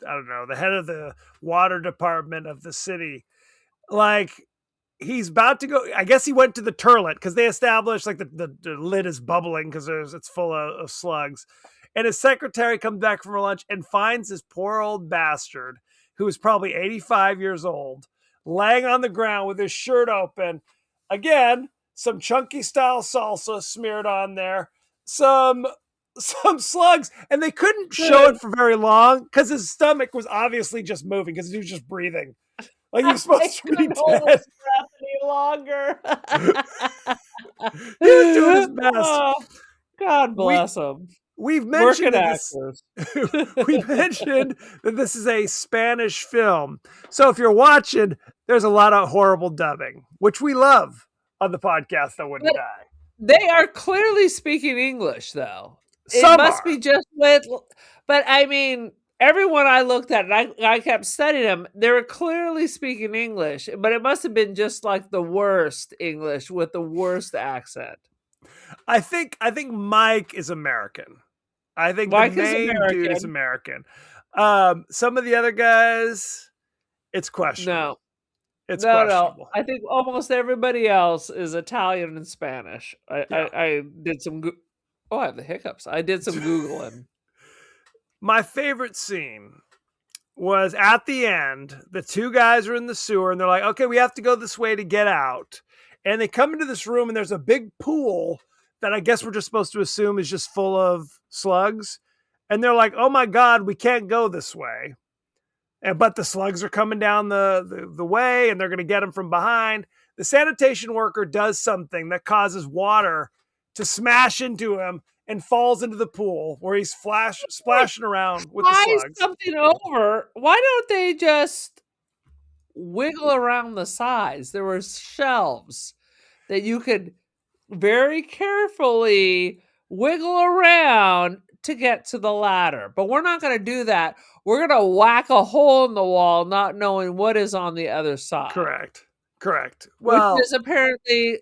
I don't know, the head of the water department of the city, like, he's about to go. I guess he went to the toilet because they established like the lid is bubbling because it's full of slugs. And his secretary comes back from her lunch and finds this poor old bastard who is probably 85 years old, laying on the ground with his shirt open. Again, some chunky style salsa smeared on there, some slugs, and they couldn't show it for very long because his stomach was obviously just moving because he was just breathing. Like he was supposed to be dead. Any longer. He was doing his best. Oh, God bless him. We've mentioned we mentioned that this is a Spanish film. So if you're watching, there's a lot of horrible dubbing, which we love on the podcast that wouldn't die. They are clearly speaking English, though. Some it must be just with, but I mean, everyone I looked at, and I kept studying them, they were clearly speaking English, but it must have been just like the worst English with the worst accent. I think Mike is American. I think Mike the main dude is American. Some of the other guys, it's questionable. No. It's questionable. No. I think almost everybody else is Italian and Spanish. I did some... Oh, I have the hiccups. I did some Googling. My favorite scene was at the end. The two guys are in the sewer and they're like, okay, we have to go this way to get out. And they come into this room and there's a big pool that I guess we're just supposed to assume is just full of slugs. And they're like, oh my God, we can't go this way. But the slugs are coming down the way and they're going to get them from behind. The sanitation worker does something that causes water to smash into him and falls into the pool where he's splashing around with the slugs. Something over. Why don't they just wiggle around the sides? There were shelves that you could very carefully wiggle around to get to the ladder. But we're not going to do that. We're going to whack a hole in the wall, not knowing what is on the other side. Correct. Well, which is apparently...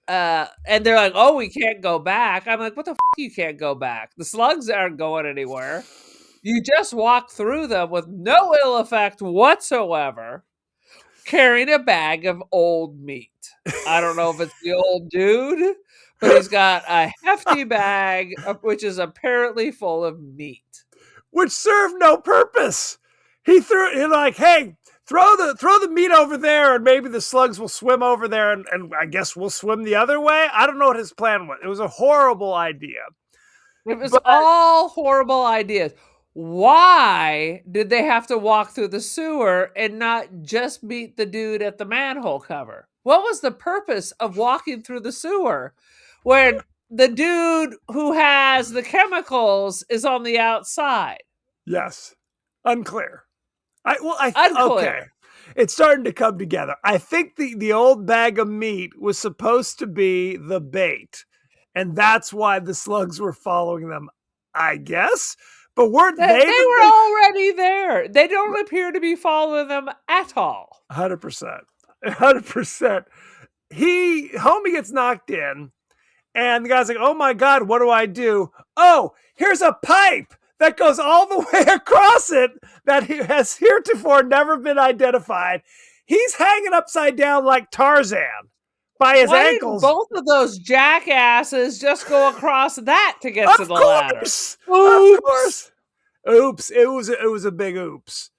and they're like, oh, we can't go back. I'm like, what the f*** you can't go back? The slugs aren't going anywhere. You just walk through them with no ill effect whatsoever, carrying a bag of old meat. I don't know if it's the old dude, but he's got a hefty bag, which is apparently full of meat. Which served no purpose. He threw it like, hey, throw the meat over there and maybe the slugs will swim over there and I guess we'll swim the other way. I don't know what his plan was. It was a horrible idea. It was all horrible ideas. Why did they have to walk through the sewer and not just meet the dude at the manhole cover? What was the purpose of walking through the sewer where the dude who has the chemicals is on the outside? Yes. Unclear. Unclear. Okay. It's starting to come together. I think the old bag of meat was supposed to be the bait, and that's why the slugs were following them, I guess. But weren't they were already there. They don't appear to be following them at all. 100%. 100%. Homie gets knocked in, and the guy's like, oh my God, what do I do? Oh, here's a pipe that goes all the way across it that has heretofore never been identified. He's hanging upside down like Tarzan by his ankles. Didn't both of those jackasses just go across that to get to the ladder? Oops. Of course. Oops. It was a big oops.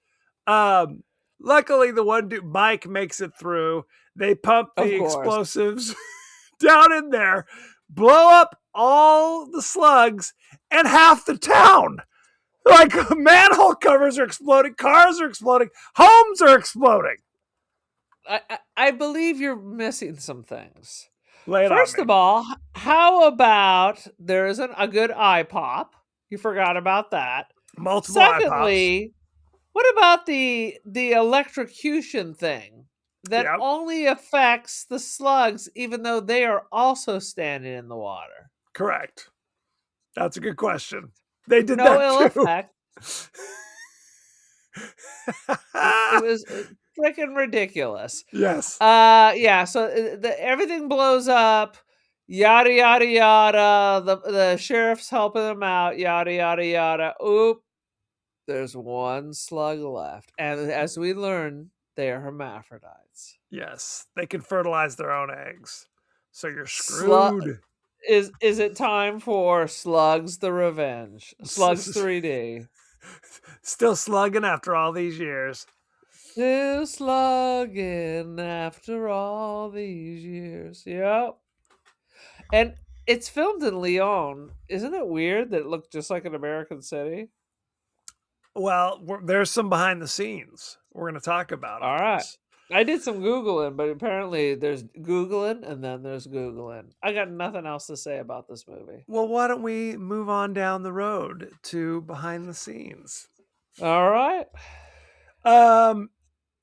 Luckily, the one dude, Mike, makes it through. They pump the explosives down in there, blow up all the slugs and half the town. Like manhole covers are exploding, cars are exploding, homes are exploding. I believe you're missing some things. First of all, how about there isn't a good eye pop? You forgot about that. Multiple eye pops. Secondly, What about the electrocution thing that Yep, only affects the slugs, even though they are also standing in the water? correct. That's a good question. They did No that ill too. effect. It was freaking ridiculous. Yes. Yeah. So everything blows up. Yada yada yada. The sheriff's helping them out. Yada yada yada. Oop. There's one slug left, and as we learn, they are hermaphrodites. Yes. They can fertilize their own eggs. So you're Slug screwed. is it time for Slugs the Revenge? Slugs 3D. Still slugging after all these years. Still slugging after all these years. Yep. And it's filmed in Lyon. Isn't it weird that it looked just like an American city? Well, there's some behind the scenes we're going to talk about All on right. this. I did some Googling, but apparently there's Googling and then there's Googling. I got nothing else to say about this movie. Well, why don't we move on down the road to behind the scenes? All right.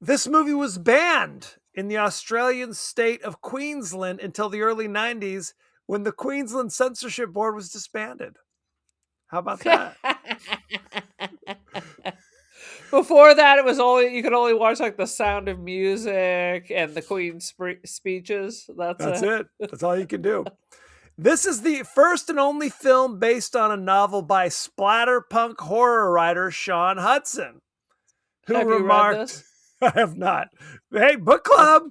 This movie was banned in the Australian state of Queensland until the early 90s when the Queensland Censorship Board was disbanded. How about that? Before that, it was only you could only watch like The Sound of Music and the Queen's speeches. That's it. That's all you can do. This is the first and only film based on a novel by splatterpunk horror writer Sean Hudson, who Have remarked, you read this? I have not. Hey, book club.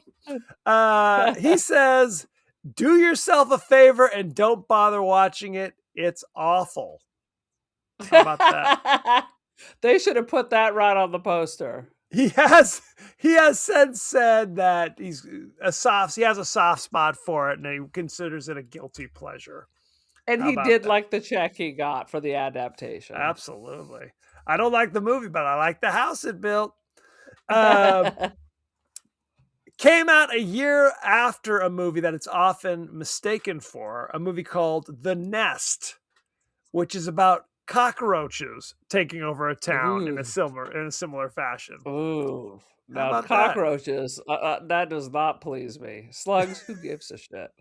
He says, do yourself a favor and don't bother watching it. It's awful. How about that? They should have put that right on the poster. He has since said that he has a soft spot for it and he considers it a guilty pleasure. And How he about did that? like the check he got for the adaptation. Absolutely. I don't like the movie, but I like the house it built. Came out a year after a movie that it's often mistaken for, a movie called The Nest, which is about cockroaches taking over a town in a similar fashion. Ooh. How Now about cockroaches, that does not please me. Slugs, who gives a shit?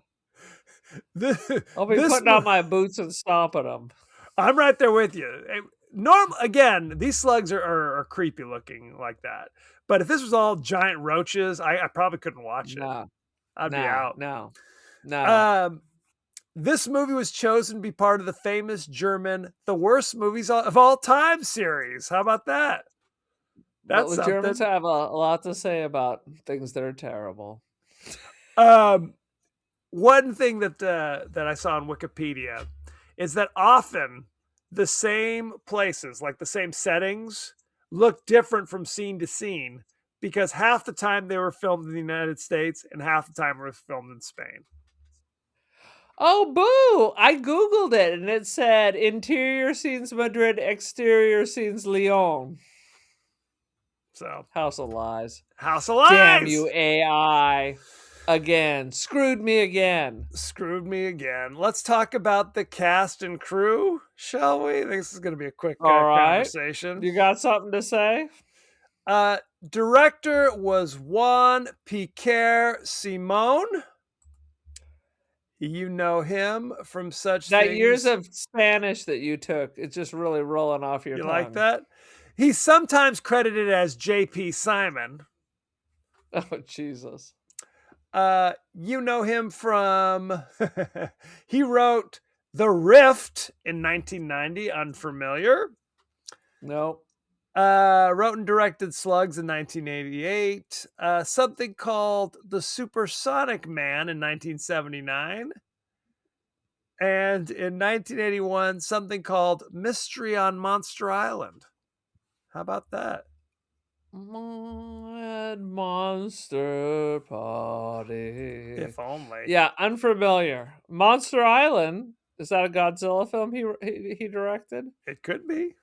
I'll be putting on my boots and stomping them. I'm right there with you. Again, these slugs are creepy looking like that. But if this was all giant roaches, I probably couldn't watch it. I'd be out. No. This movie was chosen to be part of the famous German "The Worst Movies of All Time" series. How about that? That's the something. Germans have a lot to say about things that are terrible. One thing that I saw on Wikipedia is that often the same places, like the same settings, look different from scene to scene because half the time they were filmed in the United States and half the time it was filmed in Spain. Oh, boo! I Googled it and it said interior scenes Madrid, exterior scenes Lyon. So, House of Lies. House of Lies! Damn you, AI. Again. Screwed me again. Let's talk about the cast and crew, shall we? I think this is going to be a quick conversation. You got something to say? Director was Juan Piquer Simon. You know him from such that things. years of Spanish that you took. It's just really rolling off your tongue. You like that? He's sometimes credited as J.P. Simon. Oh, Jesus. You know him from... he wrote The Rift in 1990. Unfamiliar? Nope. Wrote and directed Slugs in 1988. Something called The Supersonic Man in 1979. And in 1981, something called Mystery on Monster Island. How about that? Monster Party. If only. Yeah, unfamiliar. Monster Island. Is that a Godzilla film he directed? It could be.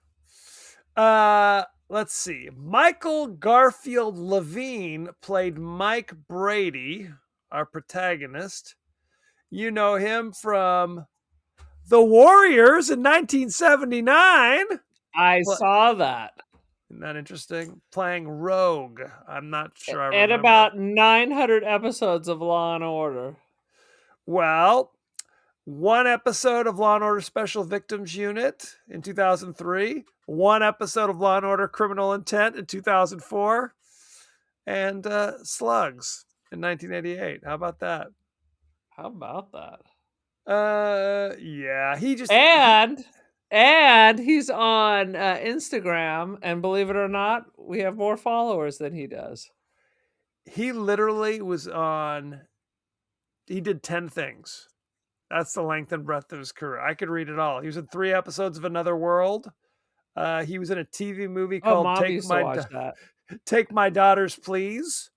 Let's see. Michael Garfield Levine played Mike Brady, our protagonist. You know him from The Warriors in 1979. I saw that. Isn't that interesting? Playing Rogue. I'm not sure I And remember. about 900 episodes of Law and Order. Well, one episode of Law and Order Special Victims Unit in 2003, one episode of Law and Order Criminal Intent in 2004, and Slugs in 1988. How about that? How about that? Yeah, he just And he's on Instagram, and believe it or not, we have more followers than he does. he literally was on. He did 10 things. That's the length and breadth of his career. I could read it all. He was in 3 episodes of Another World. He was in a TV movie Oh, called mom used to watch that. Take My Daughters, Please.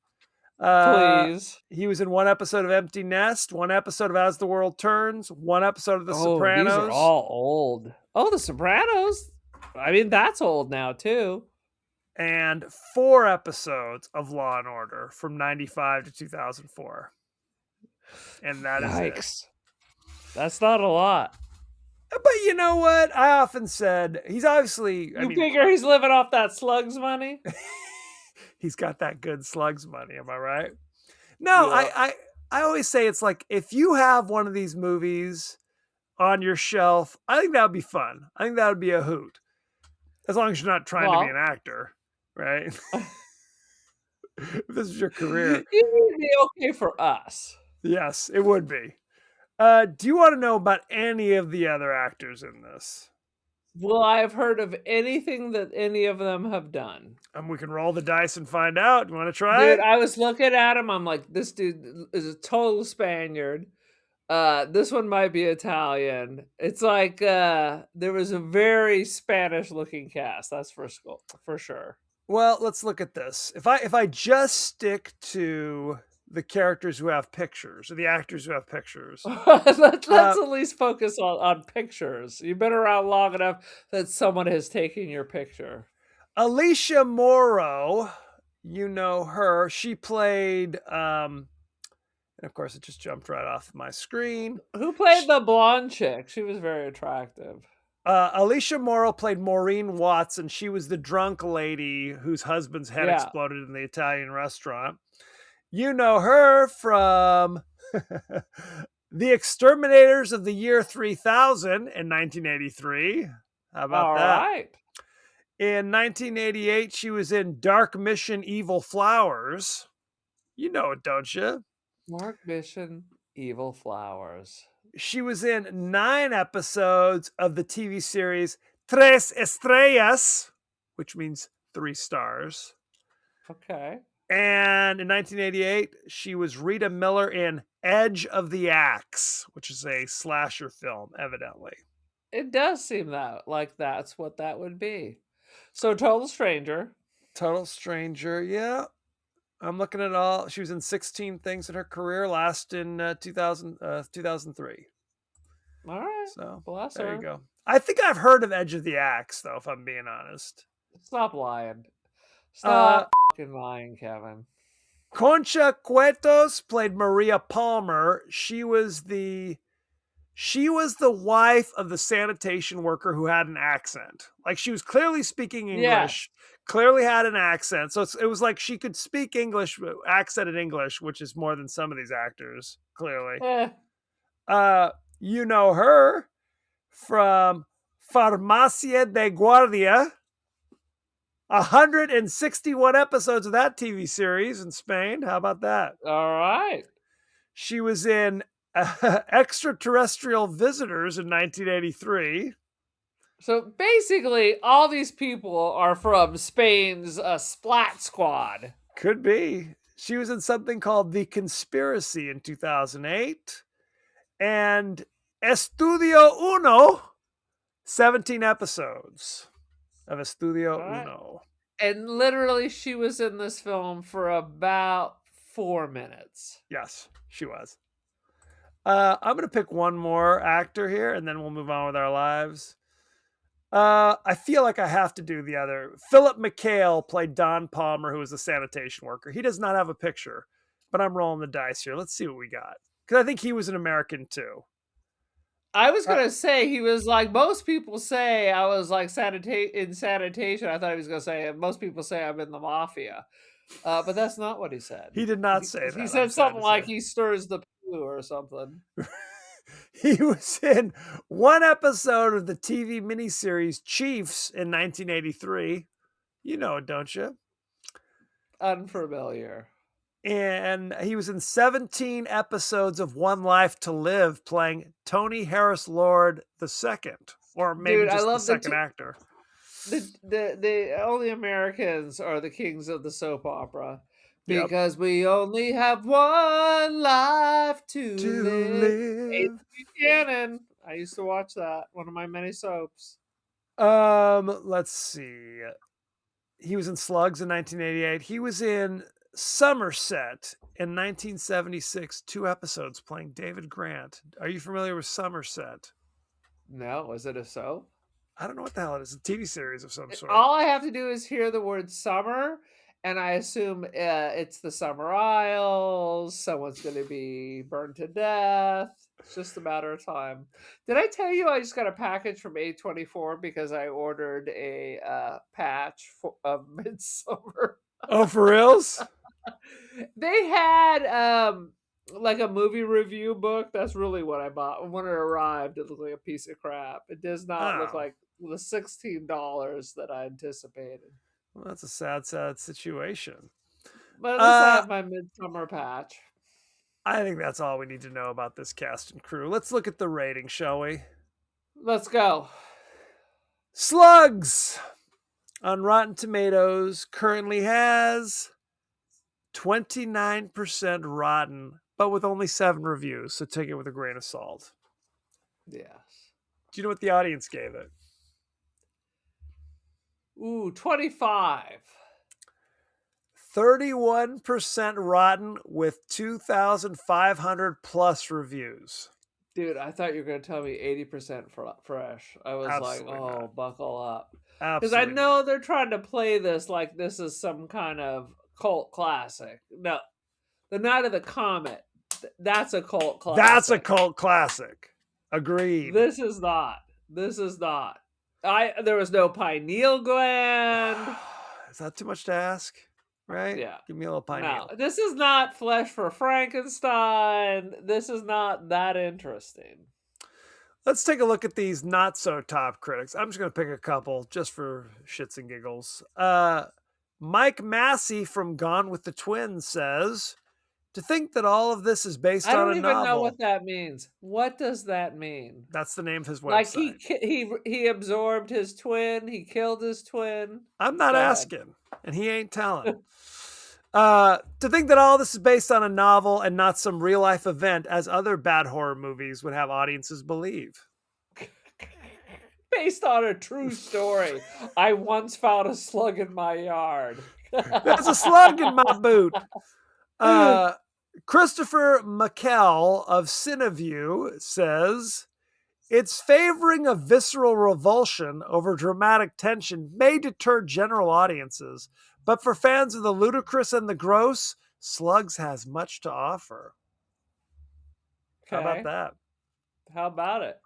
Please. He was in 1 episode of Empty Nest, 1 episode of As the World Turns, 1 episode of The Oh, these are Sopranos, all old. Oh, The Sopranos. I mean, that's old now too. and 4 episodes of Law and Order from 95 to 2004. And that is it. Yikes. That's not a lot. But you know what? I often said he's obviously. You figure he's living off that Slugs money? He's got that good Slugs money. Am I right? No, Yeah. I always say it's like if you have one of these movies on your shelf, I think that would be fun. I think that would be a hoot, as long as you're not trying to be an actor, right? If this is your career, it would be okay for us. yes, it would be. Do you want to know about any of the other actors in this? Well, I've heard of anything that any of them have done. We can roll the dice and find out. You want to try Dude, it? I was looking at him. I'm like, this dude is a total Spaniard. This one might be Italian. It's like there was a very Spanish-looking cast. That's for sure. Well, let's look at this. If I just stick to the characters who have pictures, or the actors who have pictures, let's at least focus on pictures. You've been around long enough that someone has taken your picture. Alicia Morrow, you know her. She played, and of course, it just jumped right off my screen. Who played the blonde chick? She was very attractive. Alicia Morrow played Maureen Watson. She was the drunk lady whose husband's head exploded in the Italian restaurant. You know her from The Exterminators of the Year 3000 in 1983. How about that? All right. In 1988, she was in Dark Mission Evil Flowers. You know it, don't you? Dark Mission Evil Flowers. She was in 9 episodes of the TV series Tres Estrellas, which means 3 stars. Okay. And in 1988, she was Rita Miller in Edge of the Axe, which is a slasher film, evidently. It does seem like that's what that would be. So Total Stranger. Total Stranger, yeah. I'm looking at all. She was in 16 things in her career, last in 2003. All right. So bless there her. you go. I think I've heard of Edge of the Axe, though, if I'm being honest. Stop lying. Stop fucking lying, Kevin. Concha Cuetos played Maria Palmer. She was the wife of the sanitation worker who had an accent. Like, she was clearly speaking English, clearly had an accent. So it was like she could speak English, accented English, which is more than some of these actors, clearly. You know her from Farmacia de Guardia. 161 episodes of that TV series in Spain. How about that? All right. She was in Extraterrestrial Visitors in 1983. So basically, all these people are from Spain's Splat Squad. Could be. She was in something called The Conspiracy in 2008. And Estudio Uno, 17 episodes of Estudio Uno. And literally, she was in this film for about 4 minutes. Yes, she was. I'm going to pick one more actor here, and then we'll move on with our lives. I feel like I have to do the other. Philip McHale played Don Palmer, who was a sanitation worker. He does not have a picture, but I'm rolling the dice here. Let's see what we got. Because I think he was an American, too. I was gonna say he was like most people say. I was like in sanitation. I thought he was gonna say most people say I'm in the mafia, but that's not what he said. He did not say He that, I'm said sad something to like say. he stirs the poo or something. He was in one episode of the TV miniseries Chiefs in 1983. You know it, don't you? Unfamiliar. And he was in 17 episodes of One Life to Live playing Tony Harris Lord II, or maybe Dude, I just the love second actor. the only Americans are the kings of the soap opera Yep. because we only have one life to To live. live. Cannon. I used to watch that, one of my many soaps. Let's see. He was in Slugs in 1988. He was in Somerset in 1976, 2 episodes playing David Grant. Are you familiar with Somerset? No, was it a soap? I don't know what the hell it is. A TV series of some sort. All I have to do is hear the word summer, and I assume it's the Summer Isles. Someone's going to be burned to death. It's just a matter of time. Did I tell you I just got a package from A24 because I ordered a patch of Midsummer? Oh, for reals? They had like a movie review book. That's really what I bought. When it arrived, it looked like a piece of crap. It does not look like the $16 that I anticipated. Well, that's a sad, sad situation. But at least I have my Midsummer patch. I think that's all we need to know about this cast and crew. Let's look at the rating, shall we? Let's go. Slugs on Rotten Tomatoes currently has 29% rotten, but with only 7 reviews, so take it with a grain of salt. Yes. Do you know what the audience gave it? Ooh, 25. 31% rotten with 2,500 plus reviews. Dude, I thought you were going to tell me 80% fresh. I was Absolutely like, oh, not. buckle up. Because Absolutely I know they're trying to play this like this is some kind of cult classic. No, The Night of the Comet. That's a cult classic. That's a cult classic. Agreed. This is not. This is not. There was no pineal gland. Is that too much to ask? Right? Yeah. Give me a little pineal. No, this is not Flesh for Frankenstein. This is not that interesting. Let's take a look at these not so top critics. I'm just going to pick a couple just for shits and giggles. Mike Massey from Gone with the Twins says, to think that all of this is based on a novel. I don't even know what that means. What does that mean? That's the name of his website. Like he absorbed his twin. He killed his twin. I'm not asking, and he ain't telling. To think that all this is based on a novel and not some real life event, as other bad horror movies would have audiences believe. Based on a true story. I once found a slug in my yard. There's a slug in my boot. Christopher McKell of Cineview says, its favoring of visceral revulsion over dramatic tension may deter general audiences, but for fans of the ludicrous and the gross, Slugs has much to offer. Okay. How about that? How about it?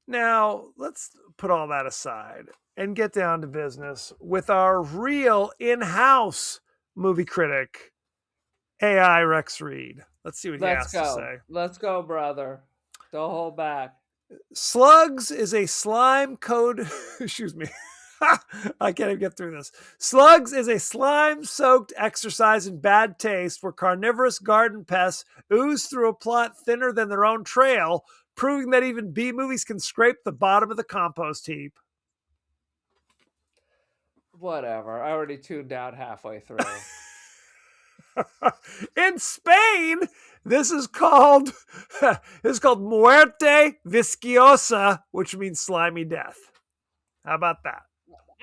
Now, let's put all that aside and get down to business with our real in-house movie critic, AI Rex Reed. Let's see what he has to say. Let's go, brother. Don't hold back. Slugs is a slime code. Excuse me. I can't even get through this. Slugs is a slime-soaked exercise in bad taste where carnivorous garden pests ooze through a plot thinner than their own trail, proving that even B movies can scrape the bottom of the compost heap. Whatever. I already tuned out halfway through. In Spain, this is called muerte viscosa, which means slimy death. How about that?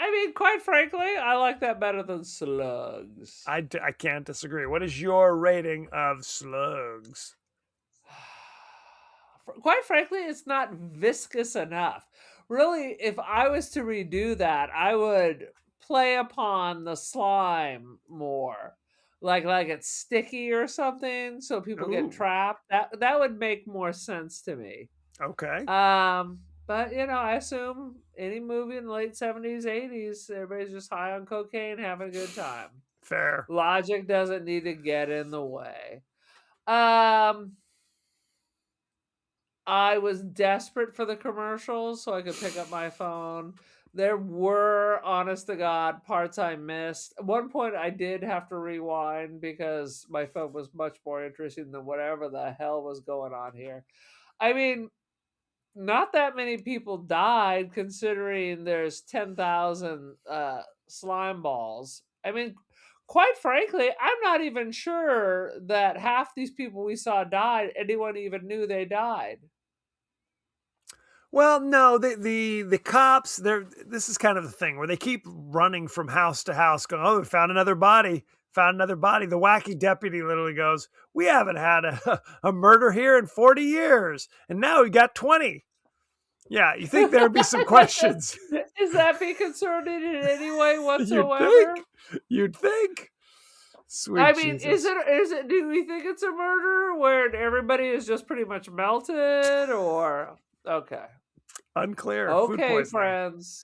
I mean, quite frankly, I like that better than Slugs. I can't disagree. What is your rating of Slugs? Quite frankly, it's not viscous enough. Really, if I was to redo that, I would play upon the slime more. Like it's sticky or something, so people get trapped. That would make more sense to me. Okay. But I assume any movie in the late 70s, 80s, everybody's just high on cocaine, having a good time. Fair. Logic doesn't need to get in the way. Um, I was desperate for the commercials so I could pick up my phone. There were, honest to God, parts I missed. At one point, I did have to rewind because my phone was much more interesting than whatever the hell was going on here. I mean, not that many people died considering there's 10,000 slime balls. I mean, quite frankly, I'm not even sure that half these people we saw died, anyone even knew they died. Well, no, the cops, this is kind of the thing where they keep running from house to house going, "Oh, we found another body. Found another body." The wacky deputy literally goes, "We haven't had a murder here in 40 years, and now we got 20." Yeah, you think there'd be some questions. Is that be concerning in any way You'd whatsoever? think. You'd think. Sweet I mean, Jesus. is it do we think it's a murder where everybody is just pretty much melted, or okay. Unclear. Food Okay, poisoning. friends.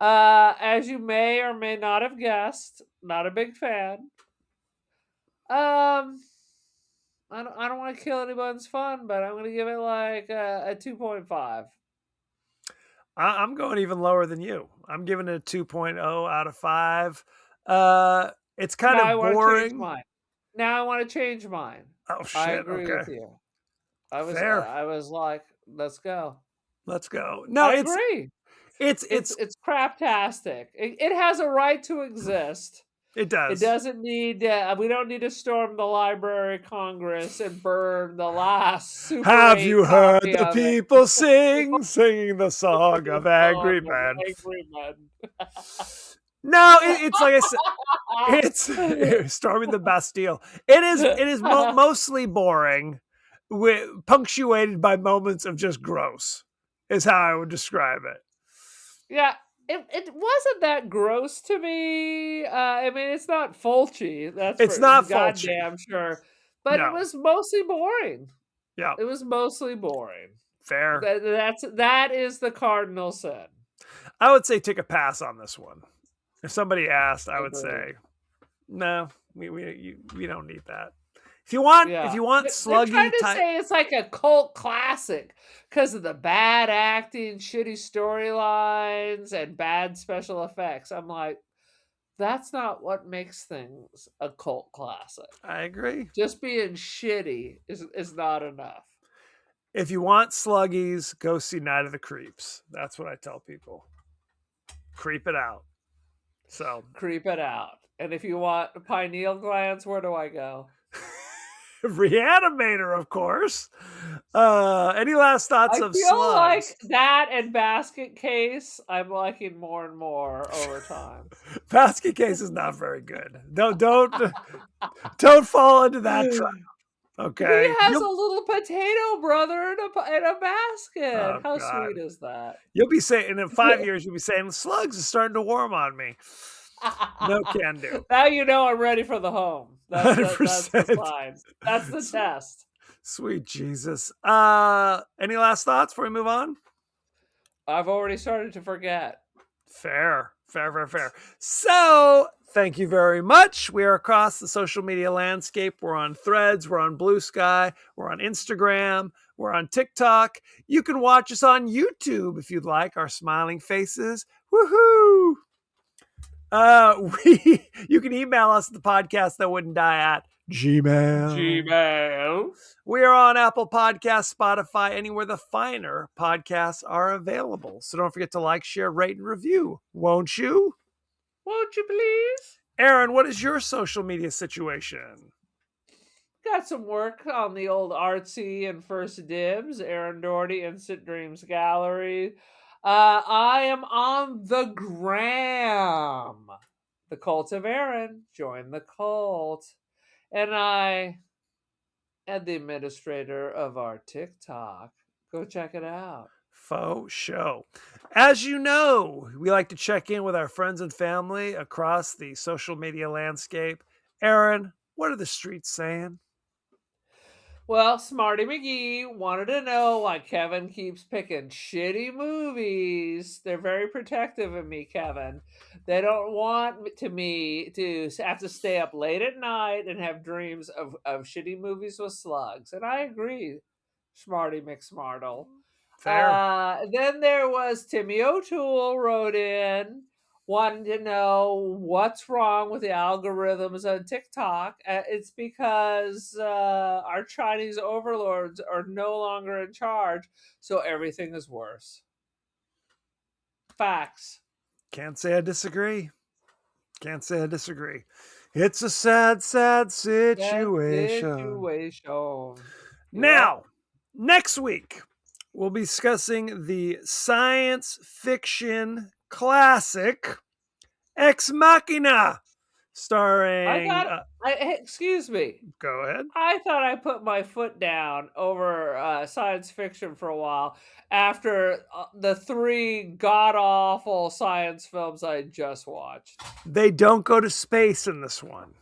As you may or may not have guessed, not a big fan. Um, I don't want to kill anyone's fun, but I'm going to give it like a 2.5. I'm going even lower than you. I'm giving it a 2.0 out of 5. It's kind Now I of want to change boring. mine. Now I want to change mine. Oh I shit. agree Okay. with you. Fair. I was like, let's go. Let's go. No, I agree. it's It's craptastic. It has a right to exist. it It does. doesn't need. We don't need to storm the Library of Congress and burn the last Super Have 8 you heard copy the of it. people singing the song of Oh, angry the men? angry men. No, it's like I said, it's storming the Bastille. It is mostly boring, punctuated by moments of just gross. Is how I would describe it. Yeah, it wasn't that gross to me. I mean, it's not Fulci. That's It's for not Fulci. goddamn sure. But it No. was mostly boring. Yeah. It was mostly boring. Fair. That is the cardinal sin. I would say take a pass on this one. If somebody asked, I would Agreed. say, no, we don't need that. If you want sluggy they're trying to type, say it's like a cult classic because of the bad acting, shitty storylines, and bad special effects. I'm like, that's not what makes things a cult classic. I agree. Just being shitty is not enough. If you want sluggies, go see Night of the Creeps. That's what I tell people. Creep it out. So creep it out. And if you want pineal glands, where do I go? Reanimator, of course. Any last thoughts of feel Slugs? like that and Basket Case, I'm liking more and more over time. Basket Case is not very good. Don't fall into that trap. Okay. He has a little potato brother in a basket. Oh, How God. sweet is that? You'll be saying in 5 years, you'll be saying Slugs is starting to warm on me. No can do. Now you know I'm ready for the home. That's the 100%. sign. That's the test. Sweet Jesus. Any last thoughts before we move on? I've already started to forget. Fair. So, thank you very much. We are across the social media landscape. We're on Threads, we're on Blue Sky, we're on Instagram, we're on TikTok. You can watch us on YouTube if you'd like, our smiling faces. Woohoo! You can email us at the podcast that wouldn't die at Gmail. We are on Apple Podcasts, Spotify, anywhere the finer podcasts are available. So don't forget to like, share, rate, and review. Won't you? Won't you please? Aaron, what is your social media situation? Got some work on the old artsy and first dibs. Aaron Doherty, Instant Dreams Gallery. I am on the gram. The Cult of Aaron. Join the cult. And I am the administrator of our TikTok. Go check it out. Faux show. As you know, we like to check in with our friends and family across the social media landscape. Aaron, what are the streets saying? Well, Smarty McGee wanted to know why Kevin keeps picking shitty movies. They're very protective of me, Kevin. They don't want me to have to stay up late at night and have dreams of shitty movies with slugs. And I agree, Smarty McSmartle. Fair. Then there was Timmy O'Toole wrote in wanting to know what's wrong with the algorithms on TikTok. It's because our Chinese overlords are no longer in charge, so everything is worse. Facts. Can't say I disagree. Can't say I disagree. It's a sad, sad situation. Now, next week, we'll be discussing the science fiction classic Ex Machina, starring. Excuse me. Go ahead. I thought I put my foot down over science fiction for a while after the 3 god-awful science films I just watched. They don't go to space in this one.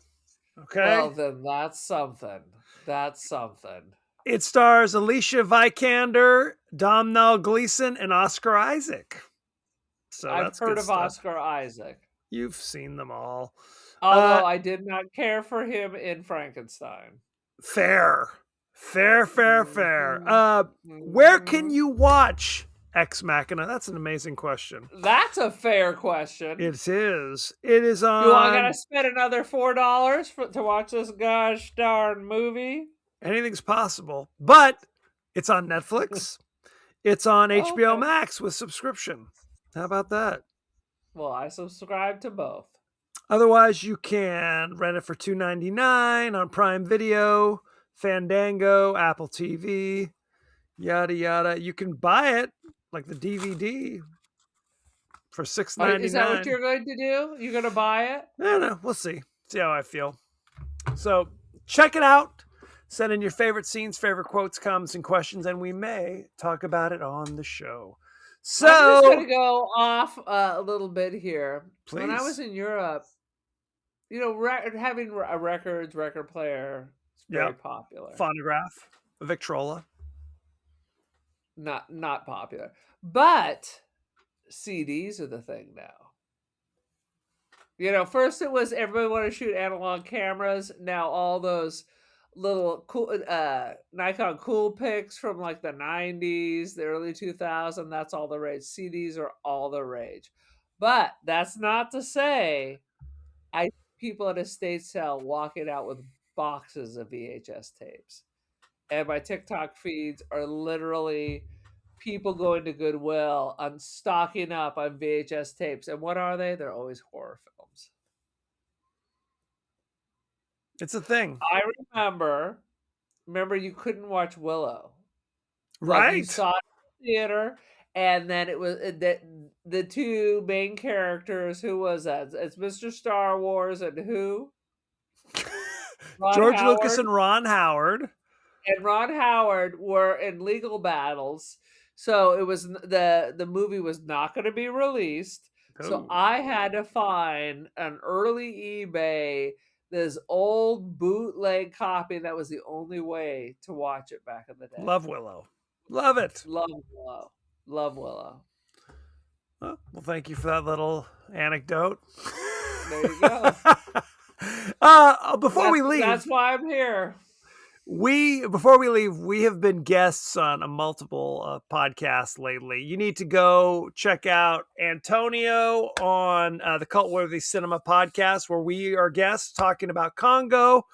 Okay? Well, then that's something. That's something. It stars Alicia Vikander, Domhnall Gleeson, and Oscar Isaac. So I've that's heard good of stuff. Oscar Isaac. You've seen them all. Although I did not care for him in Frankenstein. Fair. Fair. Where can you watch Ex Machina? That's an amazing question. That's a fair question. It is. It is on. Do I gotta spend another $4 to watch this gosh darn movie? Anything's possible. But it's on Netflix. It's on HBO Max with subscription. How about that? Well, I subscribe to both. Otherwise, you can rent it for $2.99 on Prime Video, Fandango, Apple TV, yada yada. You can buy it like the DVD for $6.99. Is that what you're going to do? You're going to buy it? I don't know. We'll see. See how I feel. So check it out. Send in your favorite scenes, favorite quotes, comments, and questions, and we may talk about it on the show. So I'm just going to go off a little bit here. Please. When I was in Europe, you know, having a record player is very popular. Phonograph, a Victrola. Not popular. But CDs are the thing now. You know, first it was everybody wanted to shoot analog cameras. Now all those little cool Nikon Coolpix from like the 90s, the early 2000s, that's all the rage. CDs are all the rage. But that's not to say I see people at estate sale walking out with boxes of VHS tapes. And my TikTok feeds are literally people going to Goodwill and stocking up on VHS tapes. And what are they? They're always horror films. It's a thing. I remember you couldn't watch Willow. Right. Like you saw it in the theater, and then it was the 2 main characters. Who was that? It's Mr. Star Wars and who? George Lucas and Ron Howard. And Ron Howard were in legal battles. So it was the movie was not going to be released. Oh. So I had to find an early eBay, this old bootleg copy. That was the only way to watch it back in the day. Love Willow. Love it. Love Willow. Love Willow. Well, thank you for that little anecdote. There you go. Before we leave. That's why I'm here. Before we leave, we have been guests on a multiple podcasts lately. You need to go check out Antonio on the Cultworthy Cinema podcast, where we are guests talking about Congo.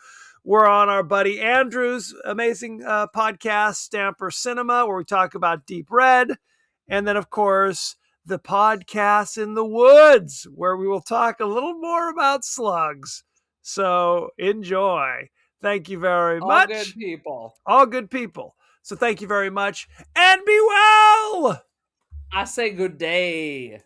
We're on our buddy Andrew's amazing podcast, Stamper Cinema, where we talk about Deep Red. And then, of course, the podcast In the Woods, where we will talk a little more about slugs. So enjoy. Thank you very much. All good people. All good people. So thank you very much. And be well. I say good day.